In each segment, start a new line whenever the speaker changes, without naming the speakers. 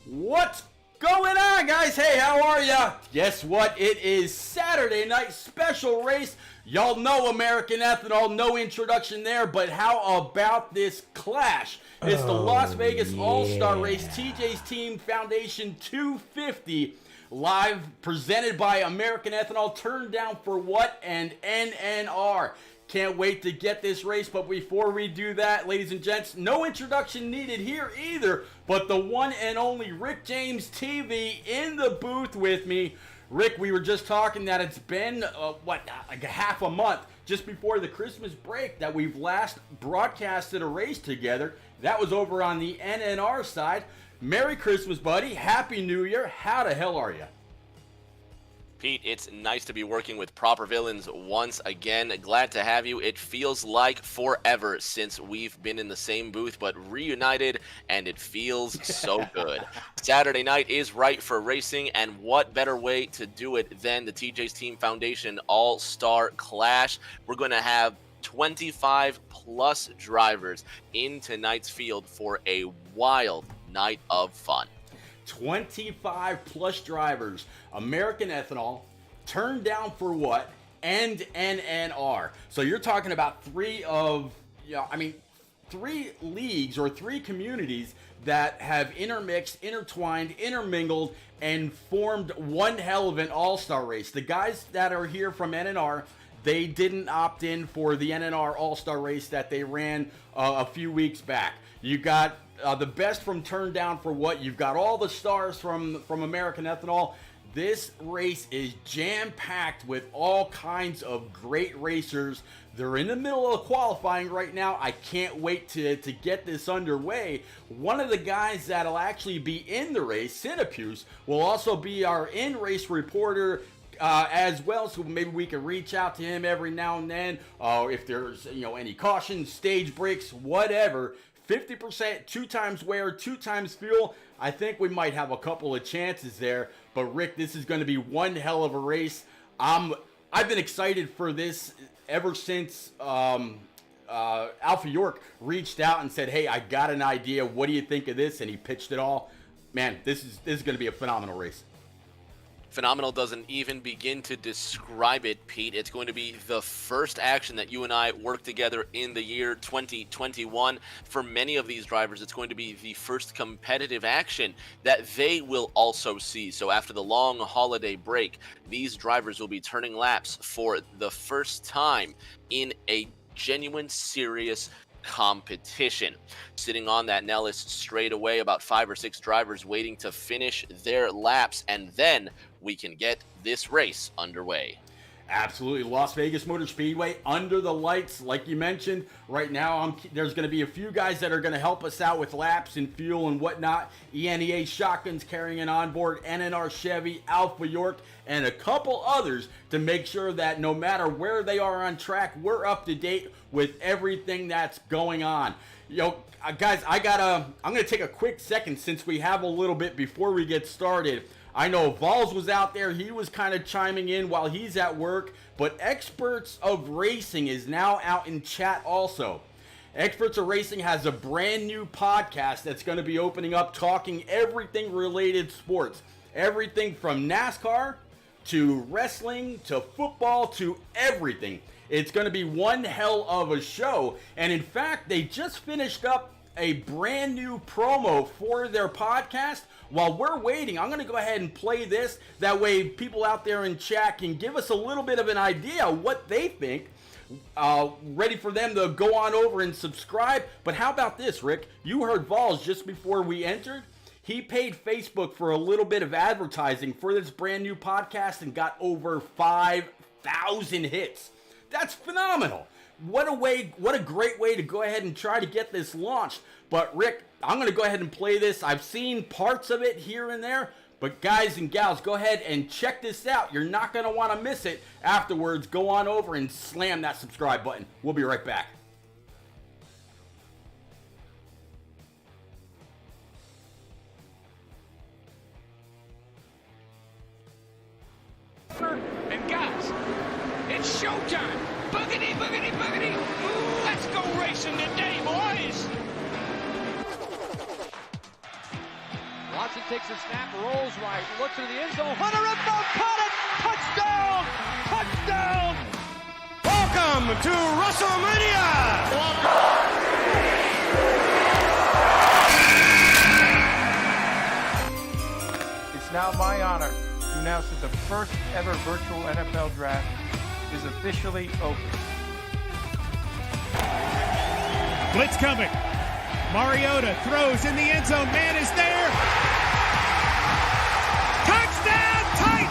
What's going on, guys? Hey, how are ya? Guess what? It is Saturday night special race. Y'all know American Ethanol, no introduction there, but how about this clash? It's the Las Vegas All-Star Race, TJ's Team Foundation 250, live presented by American Ethanol, turned down for what? And NNR. Can't wait to get this race, but before we do that, ladies and gents, no introduction needed here either, but the one and only Rick James TV in the booth with me. Rick, we were just talking that it's been, like a half a month, just before the Christmas break, that we've last broadcasted a race together. That was over on the NNR side. Merry Christmas, buddy. Happy New Year. How the hell are you?
Pete, it's nice to be working with Proper Villains once again. Glad to have you. It feels like forever since we've been in the same booth, but reunited, and it feels so good. Saturday night is right for racing, and what better way to do it than the TJ's Team Foundation All-Star Clash. We're going to have 25 plus drivers in tonight's field for a wild night of fun.
25 plus drivers, American Ethanol, turned down for what? And NNR. So you're talking about three leagues or three communities that have intermixed, intertwined, intermingled, and formed one hell of an all-star race. The guys that are here from NNR, they didn't opt in for the NNR all-star race that they ran a few weeks back. You got the best from Turned Down for What? You've got all the stars from American Ethanol. This race is jam-packed with all kinds of great racers. They're in the middle of qualifying right now. I can't wait to get this underway. One of the guys that'll actually be in the race, Cinepuse, will also be our in-race reporter as well, so maybe we can reach out to him every now and then. If there's any cautions, stage breaks, whatever. 50%, 2 times wear, 2 times fuel. I think we might have a couple of chances there. But Rick, this is going to be one hell of a race. I've been excited for this ever since Alpha York reached out and said, "Hey, I got an idea. What do you think of this?" And he pitched it all. Man, this is going to be a phenomenal race.
Phenomenal doesn't even begin to describe it, Pete. It's going to be the first action that you and I work together in the year 2021. For many of these drivers, it's going to be the first competitive action that they will also see. So after the long holiday break, these drivers will be turning laps for the first time in a genuine, serious competition. Sitting on that Nellis straight away, about 5 or 6 drivers waiting to finish their laps, and then we can get this race underway.
Absolutely. Las Vegas Motor Speedway under the lights, like you mentioned. Right now, there's going to be a few guys that are going to help us out with laps and fuel and whatnot. ENEA Shotguns carrying an onboard, NNR Chevy, Alpha York, and a couple others to make sure that no matter where they are on track, we're up to date with everything that's going on. Guys, I'm going to take a quick second since we have a little bit before we get started. I know Vols was out there. He was kind of chiming in while he's at work. But Experts of Racing is now out in chat also. Experts of Racing has a brand new podcast that's going to be opening up, talking everything related sports. Everything from NASCAR to wrestling to football to everything. It's going to be one hell of a show. And in fact, they just finished up a brand new promo for their podcast. While we're waiting, I'm going to go ahead and play this. That way people out there in chat can give us a little bit of an idea what they think. Ready for them to go on over and subscribe. But how about this, Rick? You heard Vols just before we entered. He paid Facebook for a little bit of advertising for this brand new podcast and got over 5,000 hits. That's phenomenal. What a great way to go ahead and try to get this launched. But Rick, I'm going to go ahead and play this. I've seen parts of it here and there, but guys and gals, go ahead and check this out. You're not going to want to miss it. Afterwards, go on over and slam that subscribe button. We'll be right back.
And guys, it's showtime. Boogity, boogity, boogity. Ooh, let's go racing today, boys.
Watson
takes a snap, rolls right, looks into the end zone. Hunter Renfro caught it! Touchdown! Touchdown!
Welcome to WrestleMania!
It's now my honor to announce that the first ever virtual NFL draft is officially open.
Blitz coming. Mariota throws in the end zone. Man is there. Touchdown, Titans!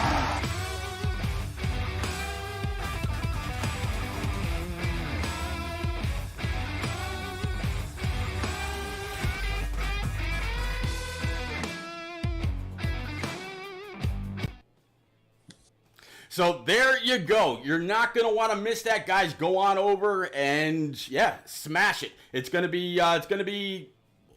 So there you go. You're not going to want to miss that, guys. Go on over and, yeah, smash it. It's going to be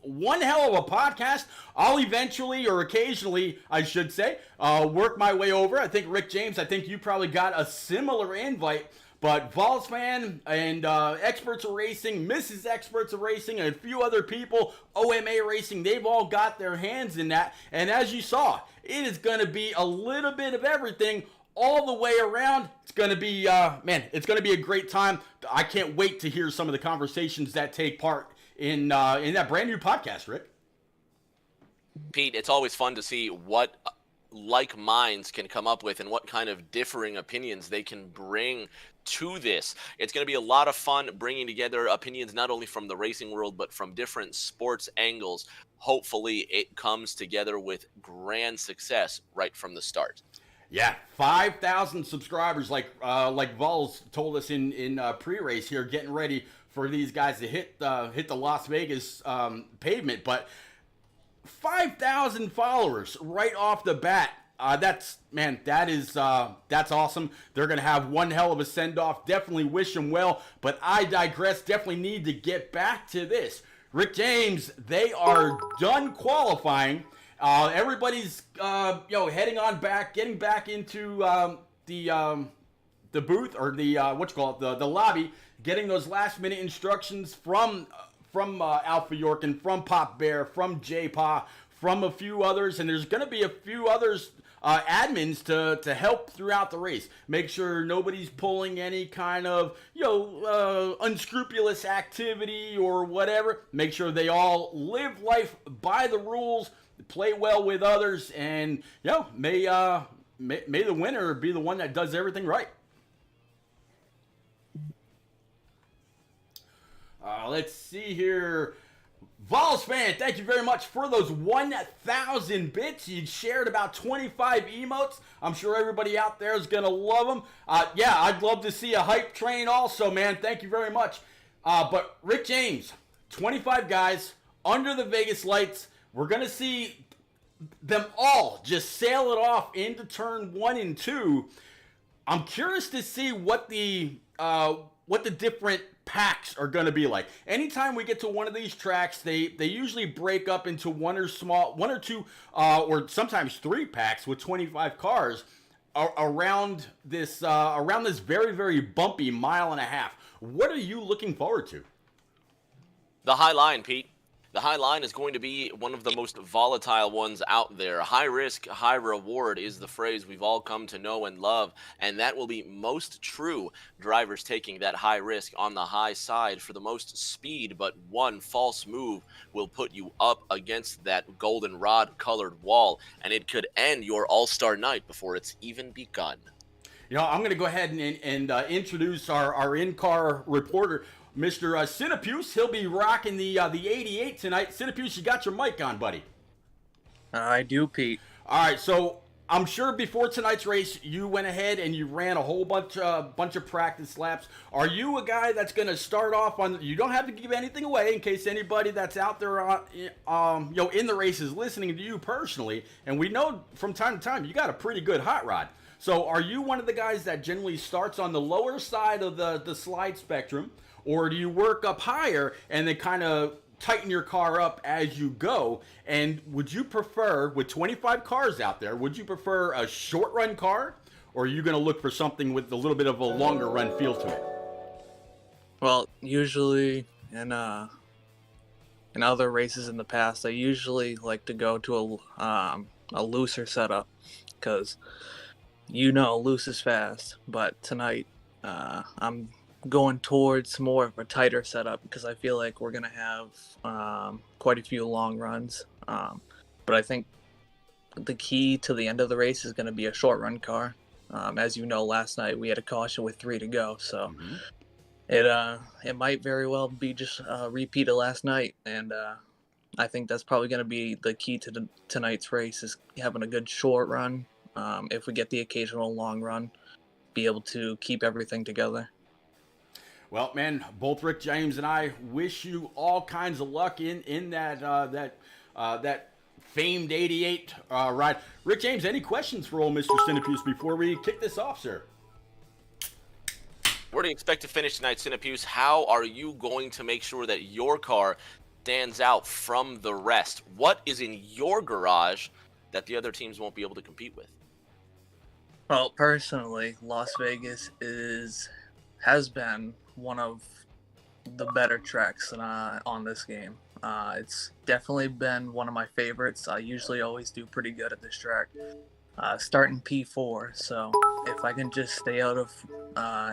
one hell of a podcast. I'll eventually, or occasionally, I should say, work my way over. I think, Rick James, I think you probably got a similar invite. But Vols fan and Experts of Racing, Mrs. Experts of Racing, and a few other people, OMA Racing, they've all got their hands in that. And as you saw, it is going to be a little bit of everything all the way around. It's going to be, it's going to be a great time. I can't wait to hear some of the conversations that take part in that brand new podcast, Rick.
Pete, it's always fun to see what like minds can come up with and what kind of differing opinions they can bring to this. It's going to be a lot of fun bringing together opinions not only from the racing world but from different sports angles. Hopefully it comes together with grand success right from the start.
Yeah, 5,000 subscribers, like Vols told us in pre-race here, getting ready for these guys to hit the Las Vegas pavement. But 5,000 followers right off the bat. That's awesome. They're gonna have one hell of a send-off. Definitely wish them well. But I digress. Definitely need to get back to this. Rick James, they are done qualifying. Everybody's heading on back, getting back into the booth, or the lobby, getting those last minute instructions from Alpha York and from Pop Bear, from J-Pa, from a few others, and there's going to be a few others admins to help throughout the race. Make sure nobody's pulling any kind of unscrupulous activity or whatever. Make sure they all live life by the rules, play well with others, and may the winner be the one that does everything right. Let's see here. Vols fan, thank you very much for those 1,000 bits. You shared about 25 emotes. I'm sure everybody out there is going to love them. I'd love to see a hype train also, man. Thank you very much. But Rick James, 25 guys under the Vegas lights. We're going to see them all just sail it off into turn 1 and 2. I'm curious to see what the different packs are going to be like. Anytime we get to one of these tracks, they usually break up into one or two, or sometimes 3 packs with 25 cars around this very, very bumpy mile and a half. What are you looking forward to?
The high line, Pete. The high line is going to be one of the most volatile ones out there. High risk, high reward is the phrase we've all come to know and love, and that will be most true. Drivers taking that high risk on the high side for the most speed, but one false move will put you up against that goldenrod colored wall, and it could end your all-star night before it's even begun.
I'm going to go ahead and introduce our in-car reporter, Mr. Cinepuse. He'll be rocking the 88 tonight. Cinepuse, you got your mic on, buddy.
I do, Pete.
All right, so I'm sure before tonight's race, you went ahead and you ran a whole bunch of practice laps. Are you a guy that's going to start off on? You don't have to give anything away in case anybody that's out there, in the race is listening to you personally. And we know from time to time you got a pretty good hot rod. So are you one of the guys that generally starts on the lower side of the slide spectrum? Or do you work up higher and then kind of tighten your car up as you go? And would you prefer, with 25 cars out there, would you prefer a short run car? Or are you going to look for something with a little bit of a longer run feel to it?
Well, usually in in other races in the past, I usually like to go to a looser setup because loose is fast. But tonight, I'm going towards more of a tighter setup because I feel like we're gonna have quite a few long runs. But I think the key to the end of the race is going to be a short run car. As you know, last night we had a caution with 3 to go, so it might very well be just a repeat of last night, and I think that's probably going to be the key to tonight's race is having a good short run. If we get the occasional long run, be able to keep everything together.
Well, man, both Rick James and I wish you all kinds of luck in that famed 88 ride. Rick James, any questions for old Mr. Cinepuse before we kick this off, sir?
Where do you expect to finish tonight, Cinepuse? How are you going to make sure that your car stands out from the rest? What is in your garage that the other teams won't be able to compete with?
Well, personally, Las Vegas has been one of the better tracks on this game. It's definitely been one of my favorites. I usually always do pretty good at this track. Starting P4, so if I can just stay out of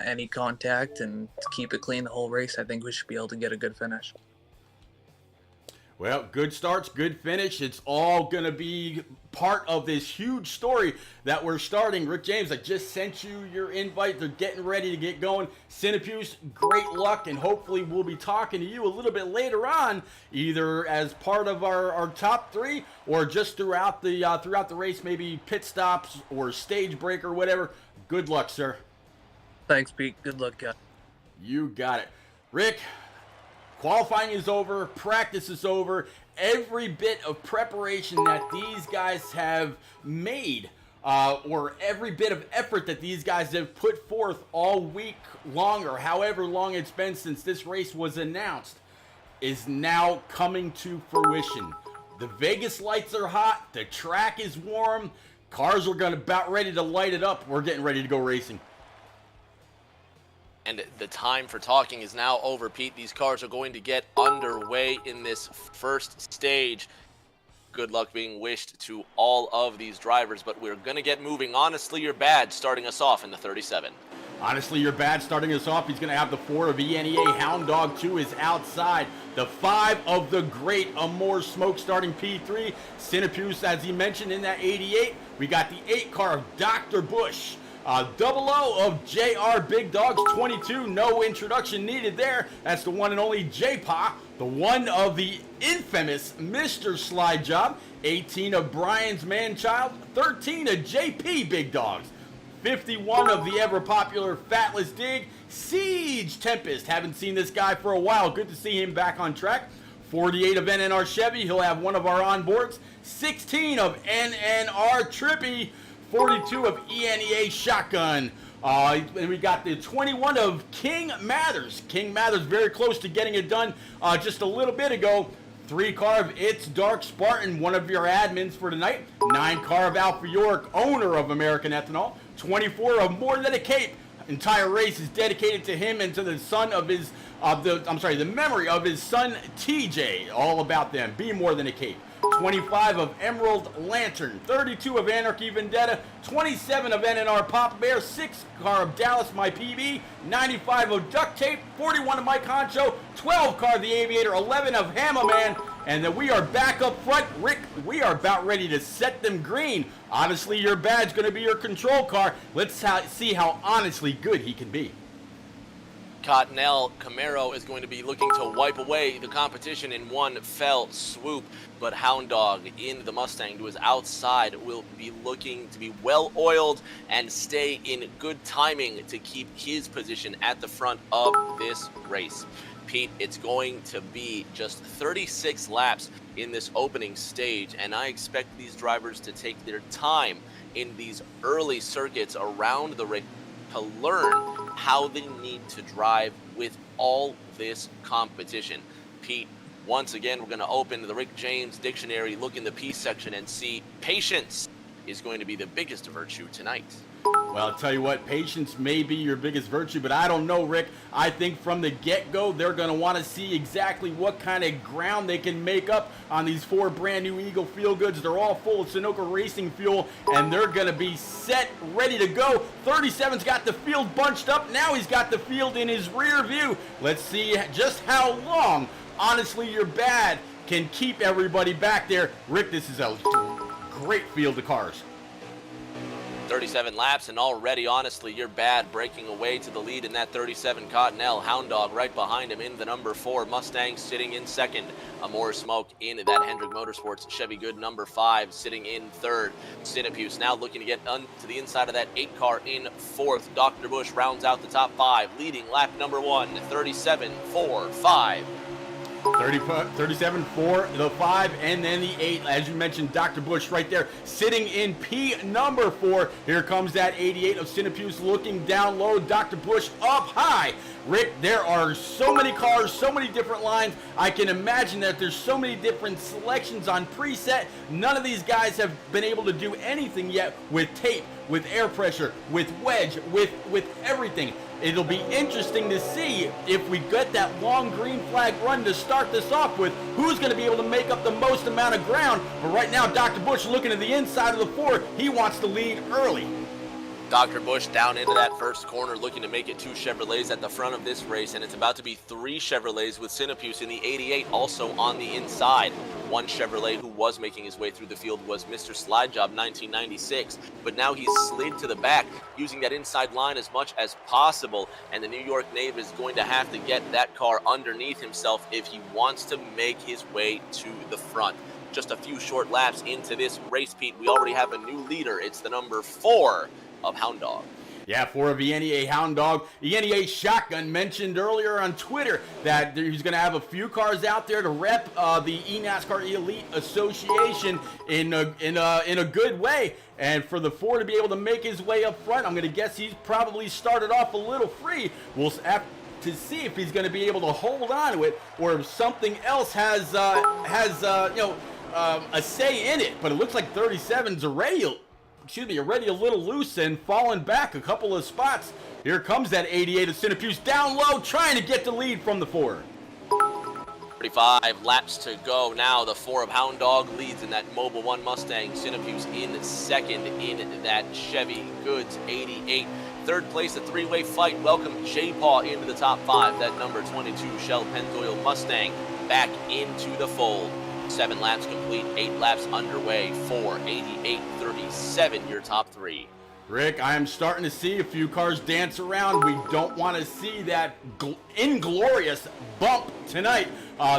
any contact and keep it clean the whole race, I think we should be able to get a good finish.
Well, good starts, good finish. It's all going to be part of this huge story that we're starting. Rick James, I just sent you your invite. They're getting ready to get going. Cinepuse, great luck, and hopefully we'll be talking to you a little bit later on, either as part of our top 3 or just throughout the race, maybe pit stops or stage break or whatever. Good luck, sir.
Thanks, Pete. Good luck, guys.
You got it. Rick, qualifying is over, practice is over. Every bit of preparation that these guys have made, or every bit of effort that these guys have put forth all week long, or however long it's been since this race was announced, is now coming to fruition. The Vegas lights are hot, the track is warm, cars are about ready to light it up. We're getting ready to go racing.
And the time for talking is now over, Pete. These cars are going to get underway in this first stage. Good luck being wished to all of these drivers, but we're going to get moving. Honestly, Your Bad starting us off in the 37.
Honestly, Your Bad starting us off. He's going to have the 4 of ENEA. Hound Dog 2 is outside. The 5 of the great Amore Smoke starting P3. Cinepuse, as he mentioned, in that 88. We got the 8 car of Dr. Bush. 00 of JR Big Dogs 22, no introduction needed there. That's the one and only J-Pa, the 1 of the infamous Mr. Slide Job, 18 of Brian's Man-Child, 13 of JP Big Dogs, 51 of the ever-popular Fatless Dig, Siege Tempest. Haven't seen this guy for a while. Good to see him back on track. 48 of NNR Chevy. He'll have one of our onboards. 16 of NNR Trippy. 42 of ENEA Shotgun. And we got the 21 of King Mathers. King Mathers very close to getting it done just a little bit ago. 3 car of It's Dark Spartan, one of your admins for tonight. 9 car of Alpha York, owner of American Ethanol. 24 of More Than a Cape. Entire race is dedicated to him and to the son of his, the memory of his son TJ. All about them. Be More Than a Cape. 25 of Emerald Lantern, 32 of Anarchy Vendetta, 27 of NNR Papa Bear, 6 car of Dallas My PB, 95 of Duct Tape, 41 of Mike Honcho, 12 car of the Aviator, 11 of Hammer Man, and then we are back up front. Rick, we are about ready to set them green. Honestly, Your Bad's going to be your control car. Let's see how honestly good he can be.
Cottonelle Camaro is going to be looking to wipe away the competition in one fell swoop, but Hound Dog in the Mustang to his outside will be looking to be well oiled and stay in good timing to keep his position at the front of this race. Pete, it's going to be just 36 laps in this opening stage, and I expect these drivers to take their time in these early circuits around the race to learn how they need to drive with all this competition. Pete, once again, we're going to open the Rick James dictionary, look in the P section, and see patience is going to be the biggest virtue tonight.
Well, I'll tell you what, patience may be your biggest virtue, but I don't know, Rick. I think from the get-go, they're going to want to see exactly what kind of ground they can make up on these 4 brand new Eagle Feel Goods. They're all full of Sunoco Racing fuel, and they're going to be set, ready to go. 37's got the field bunched up. Now he's got the field in his rear view. Let's see just how long, honestly, you're bad, can keep everybody back there. Rick, this is a great field of cars.
37 laps, and already, honestly, you're bad breaking away to the lead in that 37 Cottonelle. Hound Dog right behind him in the number 4. Mustang sitting in second. More smoke in that Hendrick Motorsports Chevy Good number 5 sitting in third. Cinepuse now looking to get to the inside of that 8 car in fourth. Dr. Busch rounds out the top 5, leading lap number 1, 37-4-5.
37 for the 5, and then the 8. As you mentioned, Dr. Busch right there sitting in P number 4. Here comes that 88 of Cinepuse looking down low. Dr. Busch up high. Rick, there are so many cars, so many different lines. I can imagine that there's so many different selections on preset. None of these guys have been able to do anything yet with tape, with air pressure, with wedge, with everything. It'll be interesting to see if we get that long green flag run to start this off with, who's going to be able to make up the most amount of ground. But right now, Dr. Busch looking at the inside of the 4. He wants to lead early.
Dr. Busch down into that first corner, looking to make it 2 Chevrolets at the front of this race, and it's about to be 3 Chevrolets with Cinepuse in the 88 also on the inside. One Chevrolet who was making his way through the field was Mr. Slide Job 1996, but now he's slid to the back, using that inside line as much as possible, and the New York native is going to have to get that car underneath himself if he wants to make his way to the front. Just a few short laps into this race, Pete, we already have a new leader. It's the number 4 of Hound Dog.
Yeah, for a ENEA Hound Dog. ENEA Shotgun mentioned earlier on Twitter that he's going to have a few cars out there to rep the eNASCAR Elite Association in a good way. And for the 4 to be able to make his way up front, I'm going to guess he's probably started off a little free. We'll have to see if he's going to be able to hold on to it, or if something else has a say in it. But it looks like 37's already a little loose and falling back a couple of spots. Here comes that 88 of Cinepuse down low, trying to get the lead from the 4.
35 laps to go now. The 4 of Hound Dog leads in that Mobil 1 Mustang. Cinepuse in second in that Chevy Goods 88. Third place, a 3-way fight. Welcome J-Paw into the top 5. That number 22 Shell Pennzoil Mustang back into the fold. 7 laps complete, 8 laps underway. 4, 88, 37, your top 3.
Rick, I am starting to see a few cars dance around. We don't want to see that inglorious bump tonight.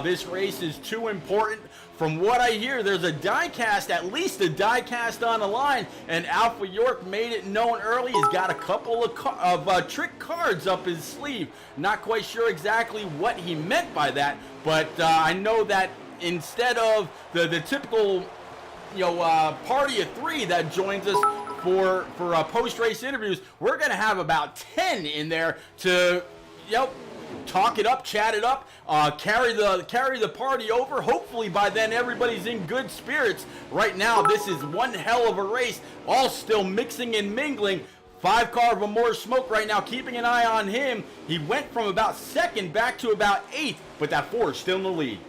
This race is too important. From what I hear, there's a die-cast, at least a die-cast on the line, and Alpha York made it known early. He's got a couple of trick cards up his sleeve. Not quite sure exactly what he meant by that, but I know that instead of the typical party of 3 that joins us for post-race interviews, we're going to have about 10 in there to talk it up, chat it up, carry the party over. Hopefully by then everybody's in good spirits. Right now this is one hell of a race, all still mixing and mingling. 5 car of more smoke right now, keeping an eye on him. He went from about 2nd back to about 8th, but that 4 is still in the lead.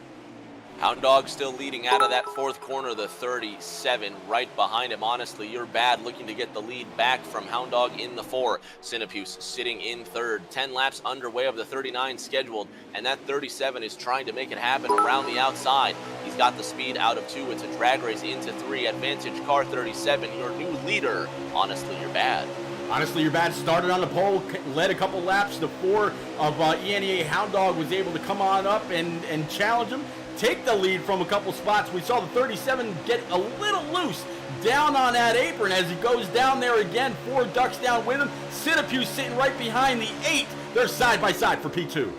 Hound Dog still leading out of that 4th corner, the 37 right behind him. Honestly, you're bad looking to get the lead back from Hound Dog in the 4. Cinepuse sitting in 3rd. 10 laps underway of the 39 scheduled, and that 37 is trying to make it happen around the outside. He's got the speed out of 2. It's a drag race into 3. Advantage car 37, your new leader. Honestly, you're bad.
Honestly, you're bad. Started on the pole, led a couple laps. The 4 of ENEA Hound Dog was able to come on up and challenge him, take the lead from a couple spots. We saw the 37 get a little loose down on that apron as he goes down there again. 4 ducks down with him. Cinepuse sitting right behind the 8. They're side by side for P2.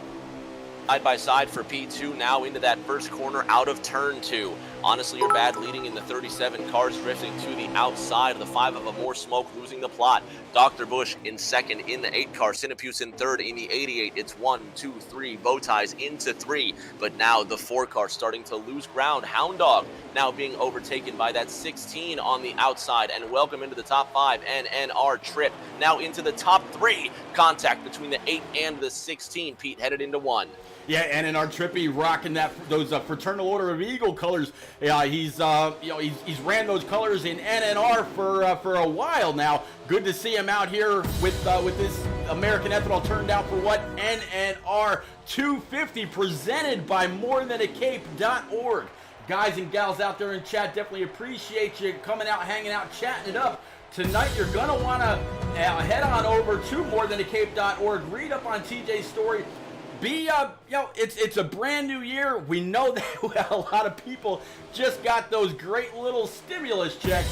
Side by side for P2 now into that first corner out of turn 2. Honestly, you're bad leading in the 37 cars, drifting to the outside. The 5 of a more smoke losing the plot. Dr. Bush in second in the 8 car. Sinapuse in third in the 88. It's 1, 2, 3. Bow ties into 3. But now the 4 car starting to lose ground. Hound Dog now being overtaken by that 16 on the outside. And welcome into the top 5. NNR Trip now into the top 3. Contact between the 8 and the 16. Pete headed into 1.
Yeah, and in our Trippy rocking those Fraternal Order of Eagle colors. He's ran those colors in NNR for a while now. Good to see him out here with this American Ethanol Down for What NNR 250 presented by morethanAcape.org. Guys and gals out there in chat, definitely appreciate you coming out, hanging out, chatting it up. Tonight you're gonna want to head on over to morethanAcape.org, read up on TJ's story. It's a brand new year. We know that a lot of people just got those great little stimulus checks.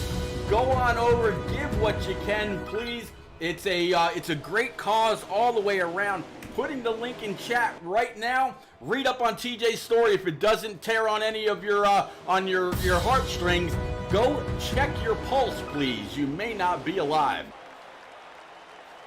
Go on over, give what you can, please. It's a great cause all the way around. Putting the link in chat right now. Read up on TJ's story. If it doesn't tear on any of your heartstrings, go check your pulse, please. You may not be alive.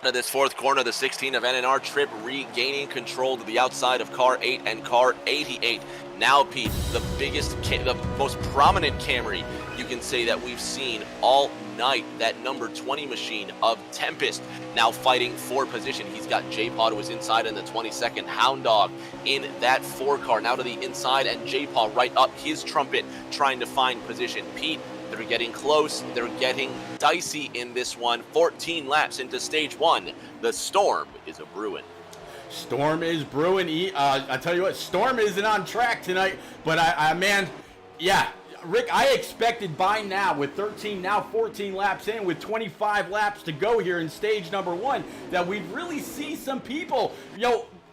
Of this fourth corner, the 16 of NNR Trip regaining control to the outside of car 8 and car 88. Now, Pete, the most prominent Camry you can say that we've seen all night. That number 20 machine of Tempest now fighting for position. He's got J-Paw to his inside in the 22nd. Hound Dog in that 4 car now to the inside, and J-Paw right up his trumpet trying to find position. Pete, they're getting close. They're getting dicey in this one. 14 laps into stage 1. The storm is a-brewing.
Storm is brewing. I tell you what, Storm isn't on track tonight. But Rick, I expected by now, with 13, now 14 laps in, with 25 laps to go here in stage number 1, that we'd really see some people,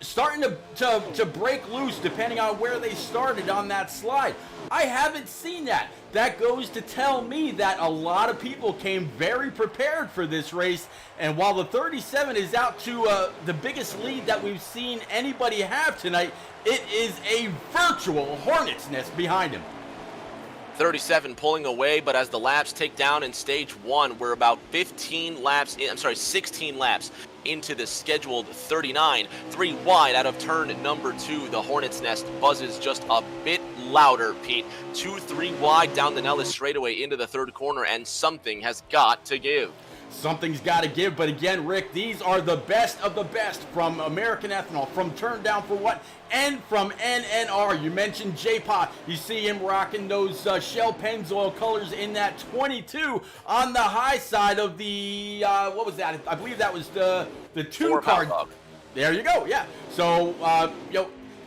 starting to break loose depending on where they started on that slide. I haven't seen that. That goes to tell me that a lot of people came very prepared for this race, and while the 37 is out to the biggest lead that we've seen anybody have tonight, it is a virtual hornet's nest behind him.
37 pulling away, but as the laps take down in stage 1, we're about 16 laps into the scheduled 39. 3 wide out of turn number 2. The Hornet's Nest buzzes just a bit louder, Pete. 2-3 wide down the Nellis straightaway into the 3rd corner, and something has got to give.
Something's got to give, but again, Rick, these are the best of the best from American Ethanol, from Down for What, and from NNR. You mentioned J-Paw. You see him rocking those Shell Pennzoil colors in that 22 on the high side of the, what was that? I believe that was the 2 car. There you go, yeah. So,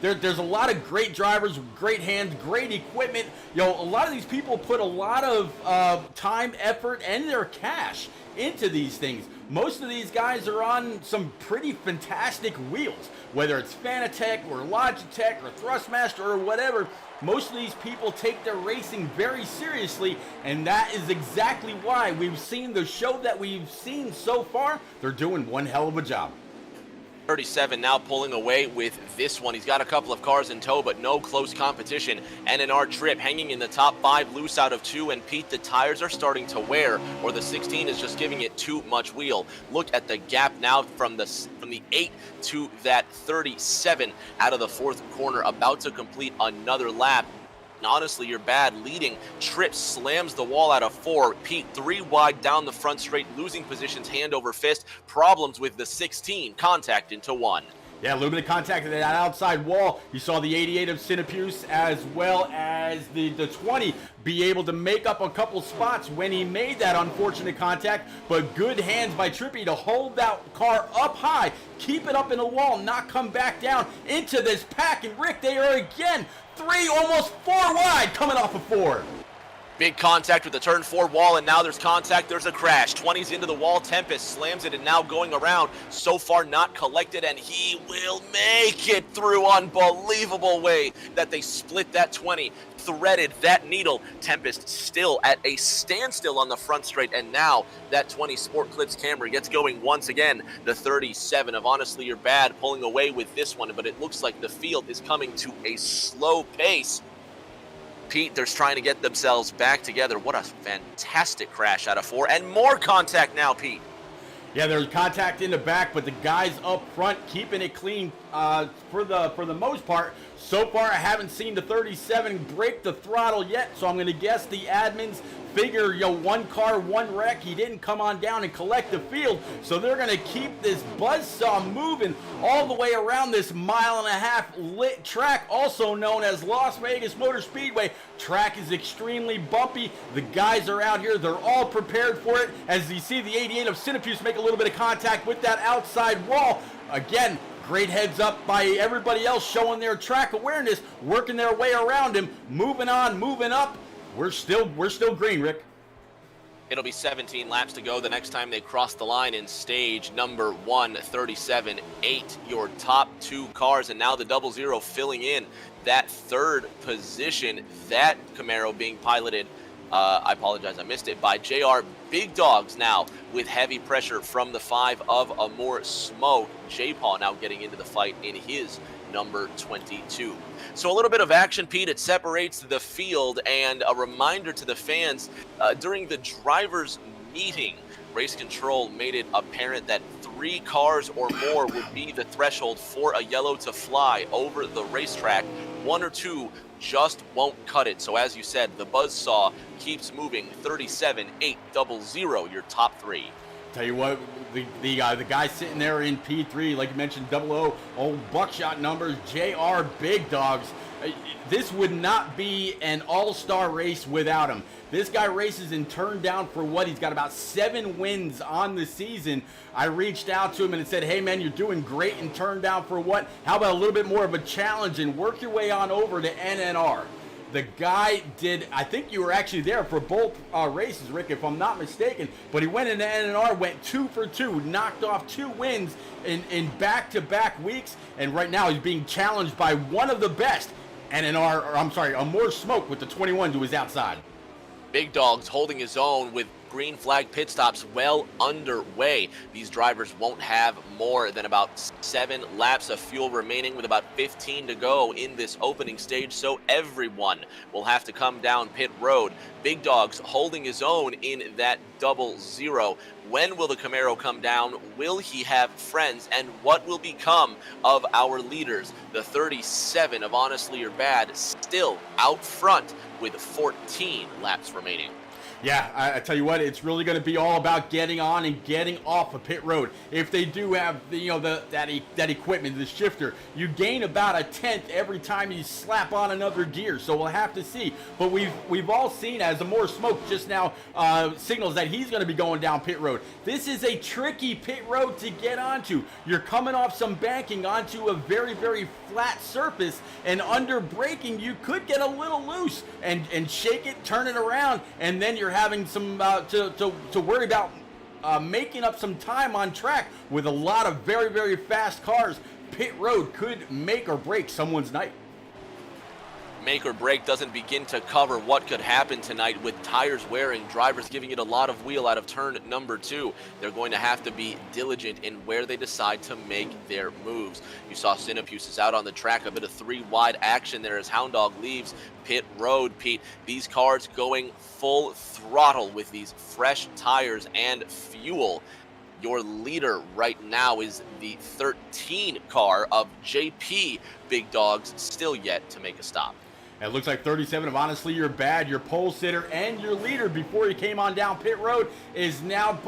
there's a lot of great drivers, great hands, great equipment. A lot of these people put a lot of time, effort, and their cash into these things. Most of these guys are on some pretty fantastic wheels, whether it's Fanatec or Logitech or Thrustmaster or whatever. Most of these people take their racing very seriously, and that is exactly why we've seen the show that we've seen so far. They're doing one hell of a job.
37 now pulling away with this one. He's got a couple of cars in tow, but no close competition. NNR Trip hanging in the top 5, loose out of 2, and Pete, the tires are starting to wear, or the 16 is just giving it too much wheel. Look at the gap now from the 8 to that 37 out of the 4th corner, about to complete another lap. Honestly, you're bad leading. Trip slams the wall out of 4. Pete 3 wide down the front straight, losing positions hand over fist. Problems with the 16. Contact into 1.
Yeah, a little bit of contact at that outside wall. You saw the 88 of Sinapuse as well as the 20 be able to make up a couple spots when he made that unfortunate contact, but good hands by Trippy to hold that car up high, keep it up in the wall, not come back down into this pack. And Rick, they are again 3, almost 4 wide coming off of 4.
Big contact with the turn 4 wall, and now there's contact. There's a crash. 20's into the wall. Tempest slams it, and now going around. So far not collected, and he will make it through. Unbelievable way that they split that 20. Threaded that needle. Tempest still at a standstill on the front straight, and now that 20 Sport Clips Camry gets going once again. The 37 of Honestly You're Bad pulling away with this one, but it looks like the field is coming to a slow pace. Pete, they're trying to get themselves back together. What a fantastic crash out of 4, and more contact now, Pete.
Yeah, there's contact in the back, but the guys up front keeping it clean for the most part. So far, I haven't seen the 37 break the throttle yet, so I'm going to guess the admins figure, one car, one wreck. He didn't come on down and collect the field, so they're going to keep this buzzsaw moving all the way around this 1.5-mile lit track, also known as Las Vegas Motor Speedway. Track is extremely bumpy. The guys are out here. They're all prepared for it. As you see the 88 of Cinepuse make a little bit of contact with that outside wall. Again, great heads up by everybody else showing their track awareness, working their way around him, moving on, moving up. We're still green, Rick.
It'll be 17 laps to go the next time they cross the line in stage number 137. 8, your top 2 cars, and now the 00 filling in that 3rd position. That Camaro being piloted, I apologize, I missed it, by JR Big Dogs now with heavy pressure from the 5 of Amore Smoke. J-Paw now getting into the fight in his number 22. So a little bit of action, Pete. It separates the field, and a reminder to the fans, during the drivers' meeting, Race Control made it apparent that 3 cars or more would be the threshold for a yellow to fly over the racetrack. 1 or 2 just won't cut it. So as you said, the buzzsaw keeps moving. 37-8-0, your top 3.
Tell you what, the guy sitting there in P3, like you mentioned, 00, old buckshot numbers, JR Big Dogs. This would not be an all-star race without him. This guy races in turn down for what? He's got about 7 wins on the season. I reached out to him and said, hey man, you're doing great in turn down for what? How about a little bit more of a challenge and work your way on over to NNR? The guy did, I think you were actually there for both races, Rick, if I'm not mistaken, but he went into NNR, went 2 for 2, knocked off 2 wins in back-to-back weeks, and right now he's being challenged by one of the best, Amore Smoke with the 21 to his outside.
Big Dogs holding his own with green flag pit stops well underway. These drivers won't have more than about 7 laps of fuel remaining with about 15 to go in this opening stage, so everyone will have to come down pit road. Big Dogs holding his own in that 00. When will the Camaro come down? Will he have friends? And what will become of our leaders? The 37 of Honestly You're Bad still out front with 14 laps remaining.
Yeah, I tell you what, it's really going to be all about getting on and getting off of pit road. If they do have that equipment, the shifter, you gain about 1/10 every time you slap on another gear. So we'll have to see. But we've all seen, as Amore Smoke just now signals that he's going to be going down pit road. This is a tricky pit road to get onto. You're coming off some banking onto a very, very flat surface, and under braking you could get a little loose and shake it, turn it around, and then you're having some to worry about making up some time on track with a lot of very, very fast cars. Pit road could make or break someone's night.
Make or break doesn't begin to cover what could happen tonight with tires wearing, drivers giving it a lot of wheel out of turn number 2. They're going to have to be diligent in where they decide to make their moves. You saw Cinepuse is out on the track, a bit of 3 wide action there as Hound Dog leaves pit road. Pete, these cars going full throttle with these fresh tires and fuel. Your leader right now is the 13 car of JP Big Dogs, still yet to make a stop.
It looks like 37 of Honestly You're Bad, your pole sitter and your leader before he came on down pit road, is now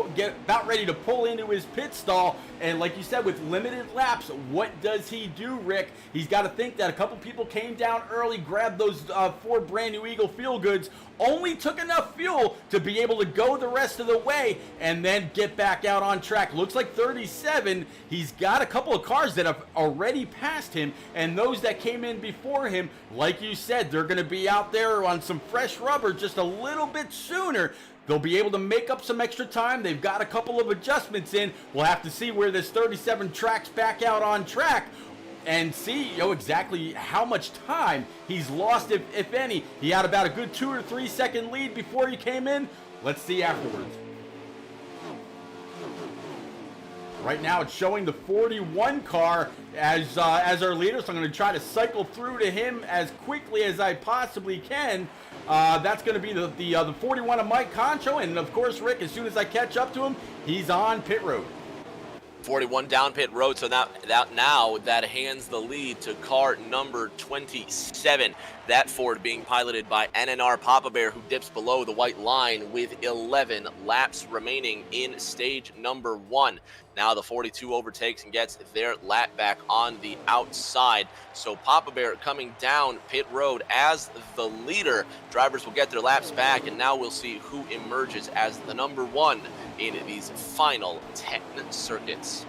about ready to pull into his pit stall. And like you said, with limited laps, what does he do, Rick? He's got to think that a couple people came down early, grabbed those 4 brand new Eagle Feel Goods, only took enough fuel to be able to go the rest of the way and then get back out on track. Looks like 37, he's got a couple of cars that have already passed him, and those that came in before him, like you said, said, they're going to be out there on some fresh rubber just a little bit sooner. They'll be able to make up some extra time. They've got a couple of adjustments in. We'll have to see where this 37 tracks back out on track and see exactly how much time he's lost, if any. He had about a good 2 or 3 second lead before he came in. Let's see afterwards. Right now it's showing the 41 car as our leader, so I'm going to try to cycle through to him as quickly as I possibly can. That's going to be the 41 of Mike Concho, and of course, Rick, as soon as I catch up to him, he's on pit road.
41 down pit road, so now that hands the lead to car number 27. That Ford being piloted by NNR Papa Bear, who dips below the white line with 11 laps remaining in stage number 1. Now the 42 overtakes and gets their lap back on the outside. So Papa Bear coming down pit road as the leader. Drivers will get their laps back, and now we'll see who emerges as the number 1 in these final 10 circuits.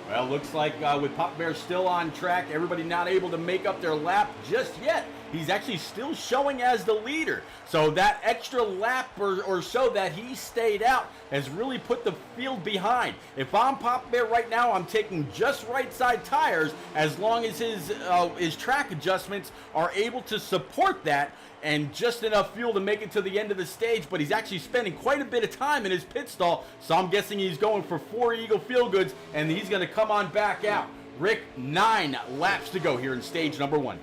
Well, looks like with Papa Bear still on track, everybody not able to make up their lap just yet. He's actually still showing as the leader. So that extra lap or so that he stayed out has really put the field behind. If I'm Papa Bear right now, I'm taking just right side tires as long as his track adjustments are able to support that and just enough fuel to make it to the end of the stage. But he's actually spending quite a bit of time in his pit stall, so I'm guessing he's going for 4 Eagle Feel Goods, and he's going to come on back out. Rick, 9 laps to go here in stage number 1.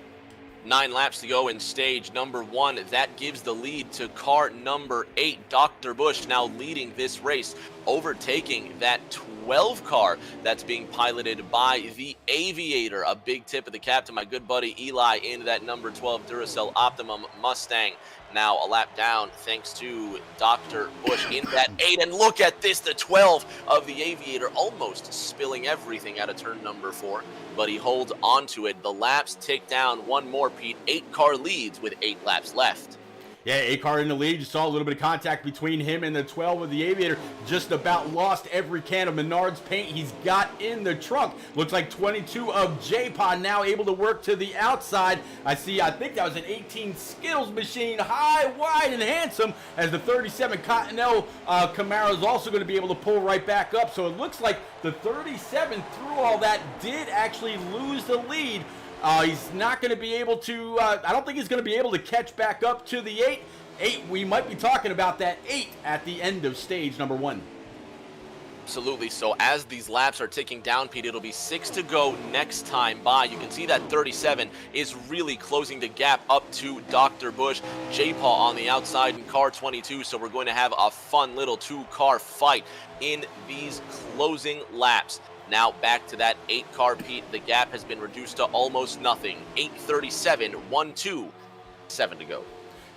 9 laps to go in stage number 1. That gives the lead to car number 8, Dr. Bush, now leading this race, overtaking that 12 car that's being piloted by the Aviator. A big tip of the cap to my good buddy Eli in that number 12 Duracell Optimum Mustang. Now a lap down thanks to Dr. Bush in that 8. And look at this, the 12 of the Aviator almost spilling everything out of turn number 4. But he holds on to it. The laps tick down one more, Pete. 8 car leads with 8 laps left.
Yeah, 8 car in the lead. You saw a little bit of contact between him and the 12 of the Aviator. Just about lost every can of Menards paint he's got in the trunk. Looks like 22 of J-Pod now able to work to the outside. I think that was an 18 Skittles machine, high, wide, and handsome, as the 37 Cottonelle Camaro is also going to be able to pull right back up. So it looks like the 37, through all that, did actually lose the lead. He's not going to be able to, I don't think he's going to be able to catch back up to the 8. 8, we might be talking about that 8 at the end of stage number 1.
Absolutely. So as these laps are ticking down, Pete, it'll be 6 to go next time by. You can see that 37 is really closing the gap up to Dr. Bush. J-Paw on the outside in car 22, so we're going to have a fun little 2-car fight in these closing laps. Now back to that 8 car, Pete. The gap has been reduced to almost nothing. 8:37, 1-2, 7 to go.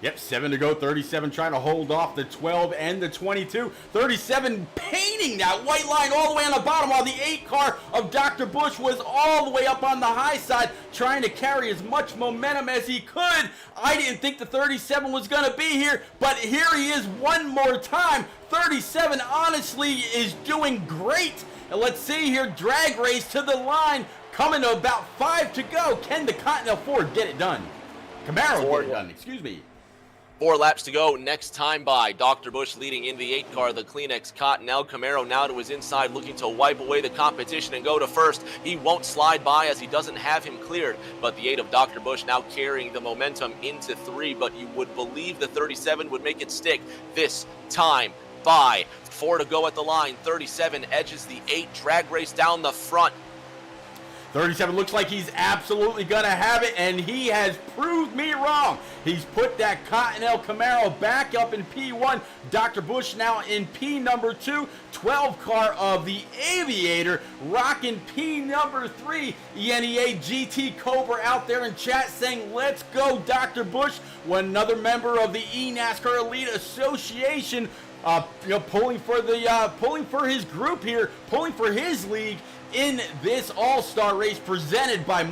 Yep, 7 to go. 37 trying to hold off the 12 and the 22. 37 painting that white line all the way on the bottom, while the 8 car of Dr. Bush was all the way up on the high side, trying to carry as much momentum as he could. I didn't think the 37 was going to be here, but here he is one more time. 37 honestly is doing great. And let's see here, drag race to the line, coming to about 5 to go. Can the Continental Ford get it done? Camaro get it done, excuse me.
4 laps to go next time by. Dr. Bush leading in the 8 car, the Kleenex Cottonelle Camaro now to his inside, looking to wipe away the competition and go to first. He won't slide by as he doesn't have him cleared, but the 8 of Dr. Bush now carrying the momentum into 3, but you would believe the 37 would make it stick this time by. 4 to go at the line. 37 edges the 8. Drag race down the front.
37 looks like he's absolutely going to have it, and he has proved me wrong. He's put that Cottonelle Camaro back up in P1. Dr. Bush now in P number 2. 12 car of the Aviator rocking P number 3. ENEA GT Cobra out there in chat saying, let's go, Dr. Bush. Another member of the eNASCAR Elite Association pulling for his group here, pulling for his league in this all-star race presented by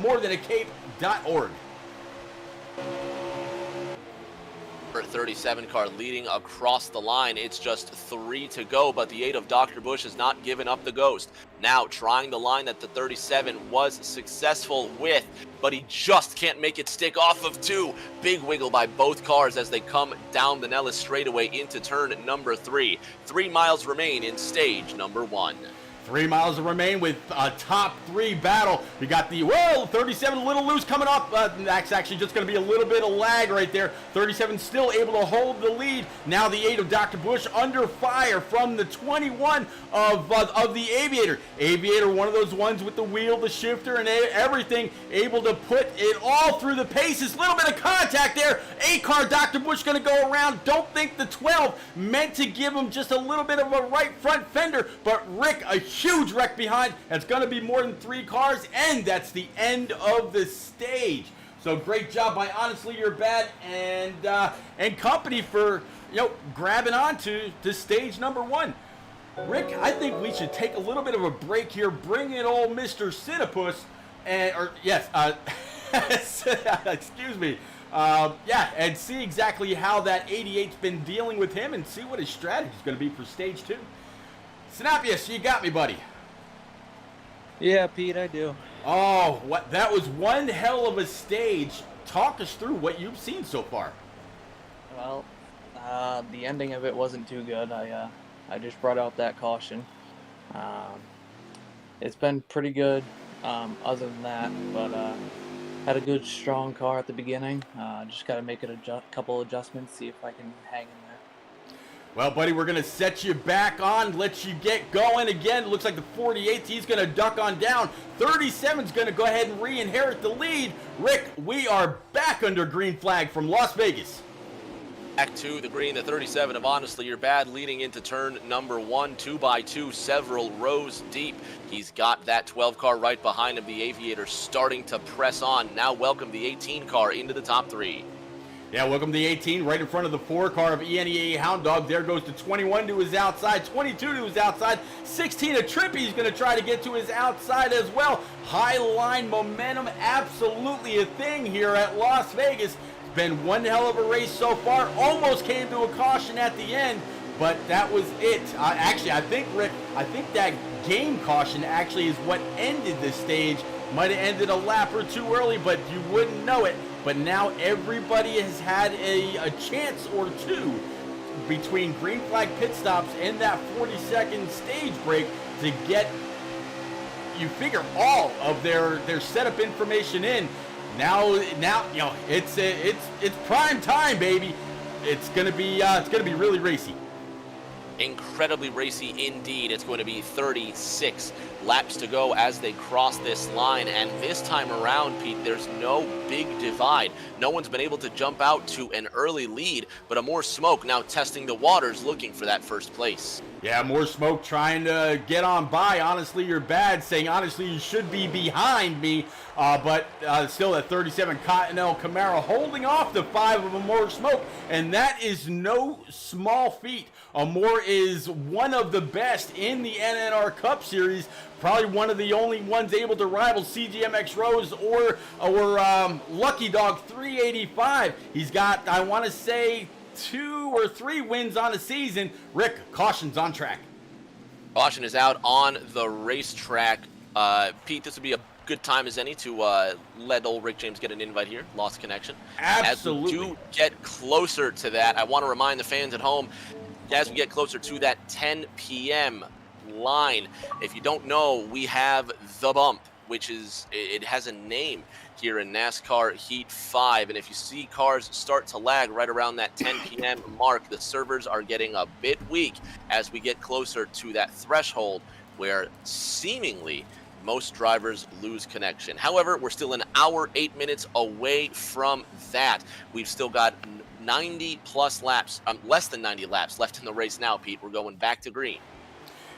37 car leading across the line. It's just 3 to go, but the 8 of Dr. Bush has not given up the ghost. Now trying the line that the 37 was successful with, but he just can't make it stick off of 2. Big wiggle by both cars as they come down the Nellis straightaway into turn number 3. 3 miles remain in stage number 1.
3 miles to remain with a top 3 battle. We got the, 37 a little loose coming up. That's actually just going to be a little bit of lag right there. 37 still able to hold the lead. Now the 8 of Dr. Bush under fire from the 21 of the Aviator. Aviator, one of those ones with the wheel, the shifter, and everything, able to put it all through the paces. Little bit of contact there. 8 car Dr. Bush going to go around. Don't think the 12 meant to give him just a little bit of a right front fender, but Rick, a huge wreck behind. That's going to be more than 3 cars, and that's the end of the stage. So great job by Honestly You're Bad and company for grabbing onto stage number 1. Rick, I think we should take a little bit of a break here. Bring in old Mr. Cinnapus, excuse me. And see exactly how that 88's been dealing with him, and see what his strategy is going to be for stage 2. Sinapius, you got me, buddy.
Yeah, Pete, I do.
Oh, that was one hell of a stage. Talk us through what you've seen so far.
Well, the ending of it wasn't too good. I just brought out that caution. It's been pretty good other than that, but had a good, strong car at the beginning. Just got to make it a couple adjustments, see if I can hang in there.
Well, buddy, we're going to set you back on, let you get going again. It looks like the 48th, he's going to duck on down. 37's going to go ahead and re-inherit the lead. Rick, we are back under green flag from Las Vegas.
Back to the green, the 37 of Honestly You're Bad leading into turn number 1, 2x2, several rows deep. He's got that 12 car right behind him. The Aviator starting to press on. Now welcome the 18 car into the top 3.
Yeah, welcome to the 18, right in front of the 4 car of ENEA Hound Dog. There goes the 21 to his outside, 22 to his outside, 16 a Trippy. He's going to try to get to his outside as well. High line momentum, absolutely a thing here at Las Vegas. It's been one hell of a race so far. Almost came to a caution at the end, but that was it. Actually, I think, Rick, that game caution actually is what ended the stage. Might have ended a lap or 2 early, but you wouldn't know it. But now everybody has had a chance or 2 between green flag pit stops and that 40-second stage break to get, you figure, all of their setup information in. Now it's prime time, baby. It's gonna be really racy.
Incredibly racy indeed. It's going to be 36 laps to go as they cross this line, and this time around, Pete, there's no big divide. No one's been able to jump out to an early lead, but a more smoke now testing the waters, looking for that first place.
Yeah, more smoke trying to get on by. Honestly You're Bad, saying honestly you should be behind me, but still at 37 Cottonelle Camaro holding off the 5 of Amore Smoke, and that is no small feat. Amore is one of the best in the NNR Cup Series, probably one of the only ones able to rival CGMX Rose or Lucky Dog 385. He's got, I want to say, 2 or 3 wins on a season. Rick, caution's on track.
Caution is out on the racetrack. Pete, this would be a good time as any to let old Rick James get an invite here. Lost connection.
Absolutely.
As we do get closer to that, I want to remind the fans at home, as we get closer to that 10 p.m. line, if you don't know, we have The Bump, which is, it has a name here in NASCAR Heat 5, and if you see cars start to lag right around that 10 p.m. mark, the servers are getting a bit weak as we get closer to that threshold where seemingly most drivers lose connection. However, we're still an hour, 8 minutes away from that. We've still got 90 plus laps, less than 90 laps left in the race now, Pete. We're going back to green.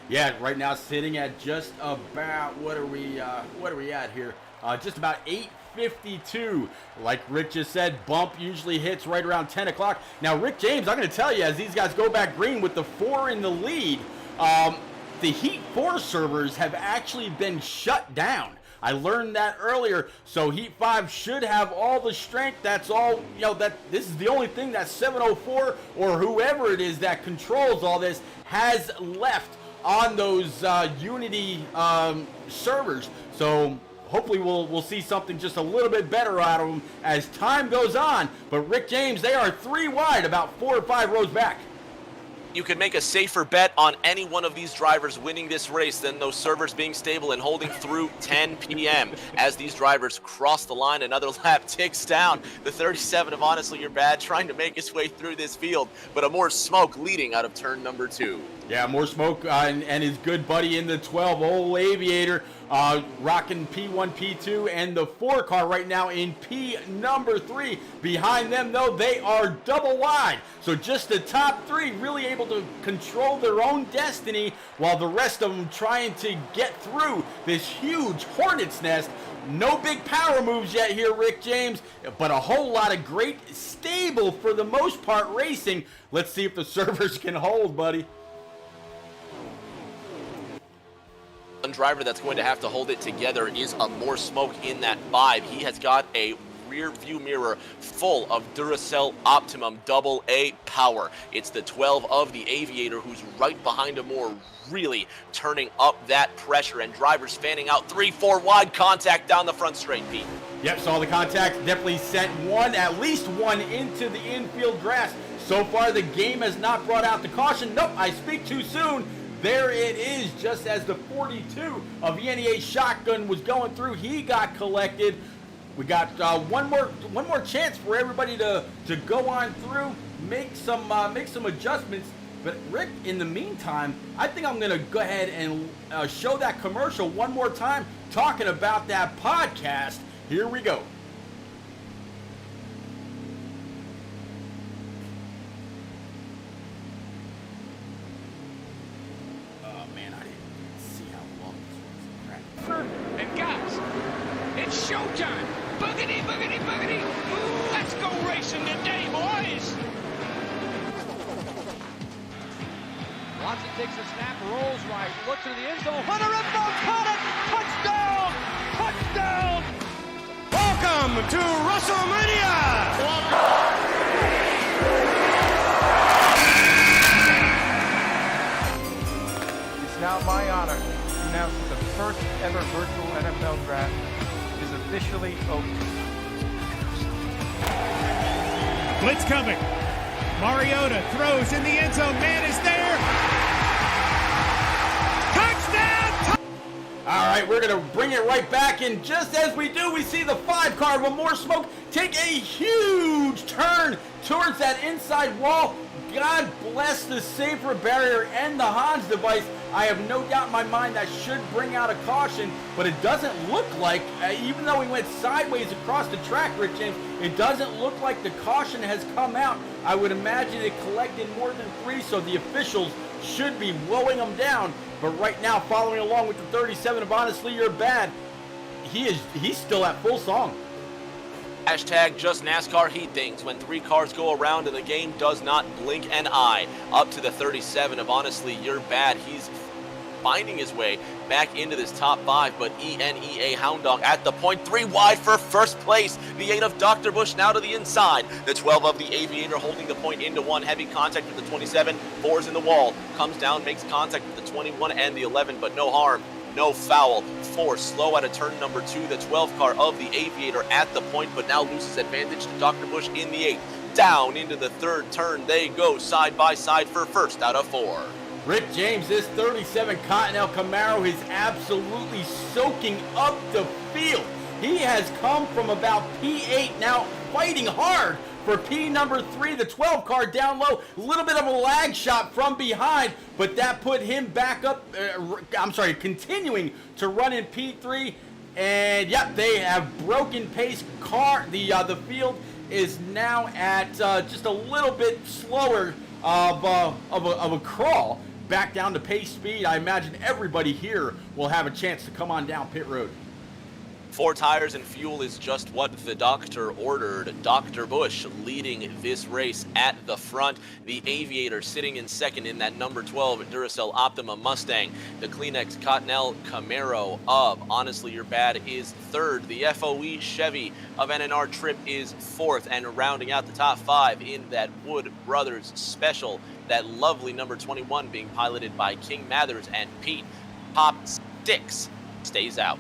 Yeah, right now sitting at just about, what are we at here? Just about 8:52. Like Rick just said, Bump usually hits right around 10 o'clock. Now, Rick James, I'm going to tell you, as these guys go back green with the 4 in the lead, the Heat 4 servers have actually been shut down. I learned that earlier. So Heat 5 should have all the strength. That's all, this is the only thing that 704 or whoever it is that controls all this has left on those Unity servers. So hopefully we'll see something just a little bit better out of them as time goes on. But Rick James, they are 3 wide, about 4 or 5 rows back.
You could make a safer bet on any one of these drivers winning this race than those servers being stable and holding through 10 p.m. As these drivers cross the line, another lap ticks down. The 37 of Honestly You're Bad trying to make his way through this field, but a more smoke leading out of turn number 2.
Yeah, more smoke and his good buddy in the 12, Old Aviator, rocking P1, P2, and the 4 car right now in P number 3. Behind them, though, they are double wide. So just the top 3 really able to control their own destiny, while the rest of them trying to get through this huge hornet's nest. No big power moves yet here, Rick James, but a whole lot of great, stable, for the most part, racing. Let's see if the servers can hold, buddy.
One driver that's going to have to hold it together is a more smoke in that 5. He has got a rear view mirror full of Duracell Optimum AA power. It's the 12 of the Aviator who's right behind him, more really turning up that pressure, and drivers fanning out 3-4 wide contact down the front straight, Pete.
Yep, saw the contact, definitely sent at least one into the infield grass. So far the game has not brought out the caution. Nope, I speak too soon. There it is, just as the 42 of ENEA Shotgun was going through, he got collected. We got one more chance for everybody to go on through, make some adjustments. But Rick, in the meantime, I think I'm gonna go ahead and show that commercial one more time, talking about that podcast. Here we go.
And guys, it's showtime. Boogity, boogity, boogity. Ooh, let's go racing today, boys. Watson takes a snap, rolls right, looks into the end zone. Hunter Renfro caught it. Touchdown! Touchdown!
Welcome to WrestleMania!
It's now my honor to announce that the first ever virtual NFL draft is officially open.
Blitz coming. Mariota throws in the end zone. Man is there. Touchdown!
All right, we're going to bring it right back, and just as we do, we see the 5 car with more smoke take a huge turn towards that inside wall. God bless the safer barrier and the Hans device. I have no doubt in my mind that should bring out a caution, but it doesn't look like, even though he went sideways across the track, Rick James, it doesn't look like the caution has come out. I would imagine it collected more than 3, so the officials should be blowing them down. But right now, following along with the 37 of Honestly You're Bad, he's still at full song.
Hashtag just NASCAR Heat things. When 3 cars go around and the game does not blink an eye. Up to the 37 of Honestly You're Bad. He's finding his way back into this top 5, but ENEA Hound Dog at the point, 3 wide for first place. The 8 of Dr. Bush now to the inside. The 12 of the Aviator holding the point into 1. Heavy contact with the 27. 4's in the wall. Comes down, makes contact with the 21 and the 11, but no harm. No foul. 4 slow out of turn number 2. The 12 car of the Aviator at the point, but now loses advantage to Dr. Bush in the 8. Down into the 3rd turn they go, side by side for first out of 4.
Rick James, this 37 Continental Camaro is absolutely soaking up the field. He has come from about P8, now fighting hard for P number 3, the 12 car down low. A little bit of a lag shot from behind, but that put him back up, continuing to run in P3. And yep, they have broken pace. The field is now at just a little bit slower of a crawl back down to pace speed. I imagine everybody here will have a chance to come on down pit road.
4 tires and fuel is just what the doctor ordered. Dr. Bush leading this race at the front. The Aviator sitting in second in that number 12 Duracell Optima Mustang. The Kleenex Cottonelle Camaro of Honestly You're Bad is third. The FOE Chevy of NNR Trip is fourth. And rounding out the top 5 in that Wood Brothers Special, that lovely number 21 being piloted by King Mathers and Pete. Top 6 stays out.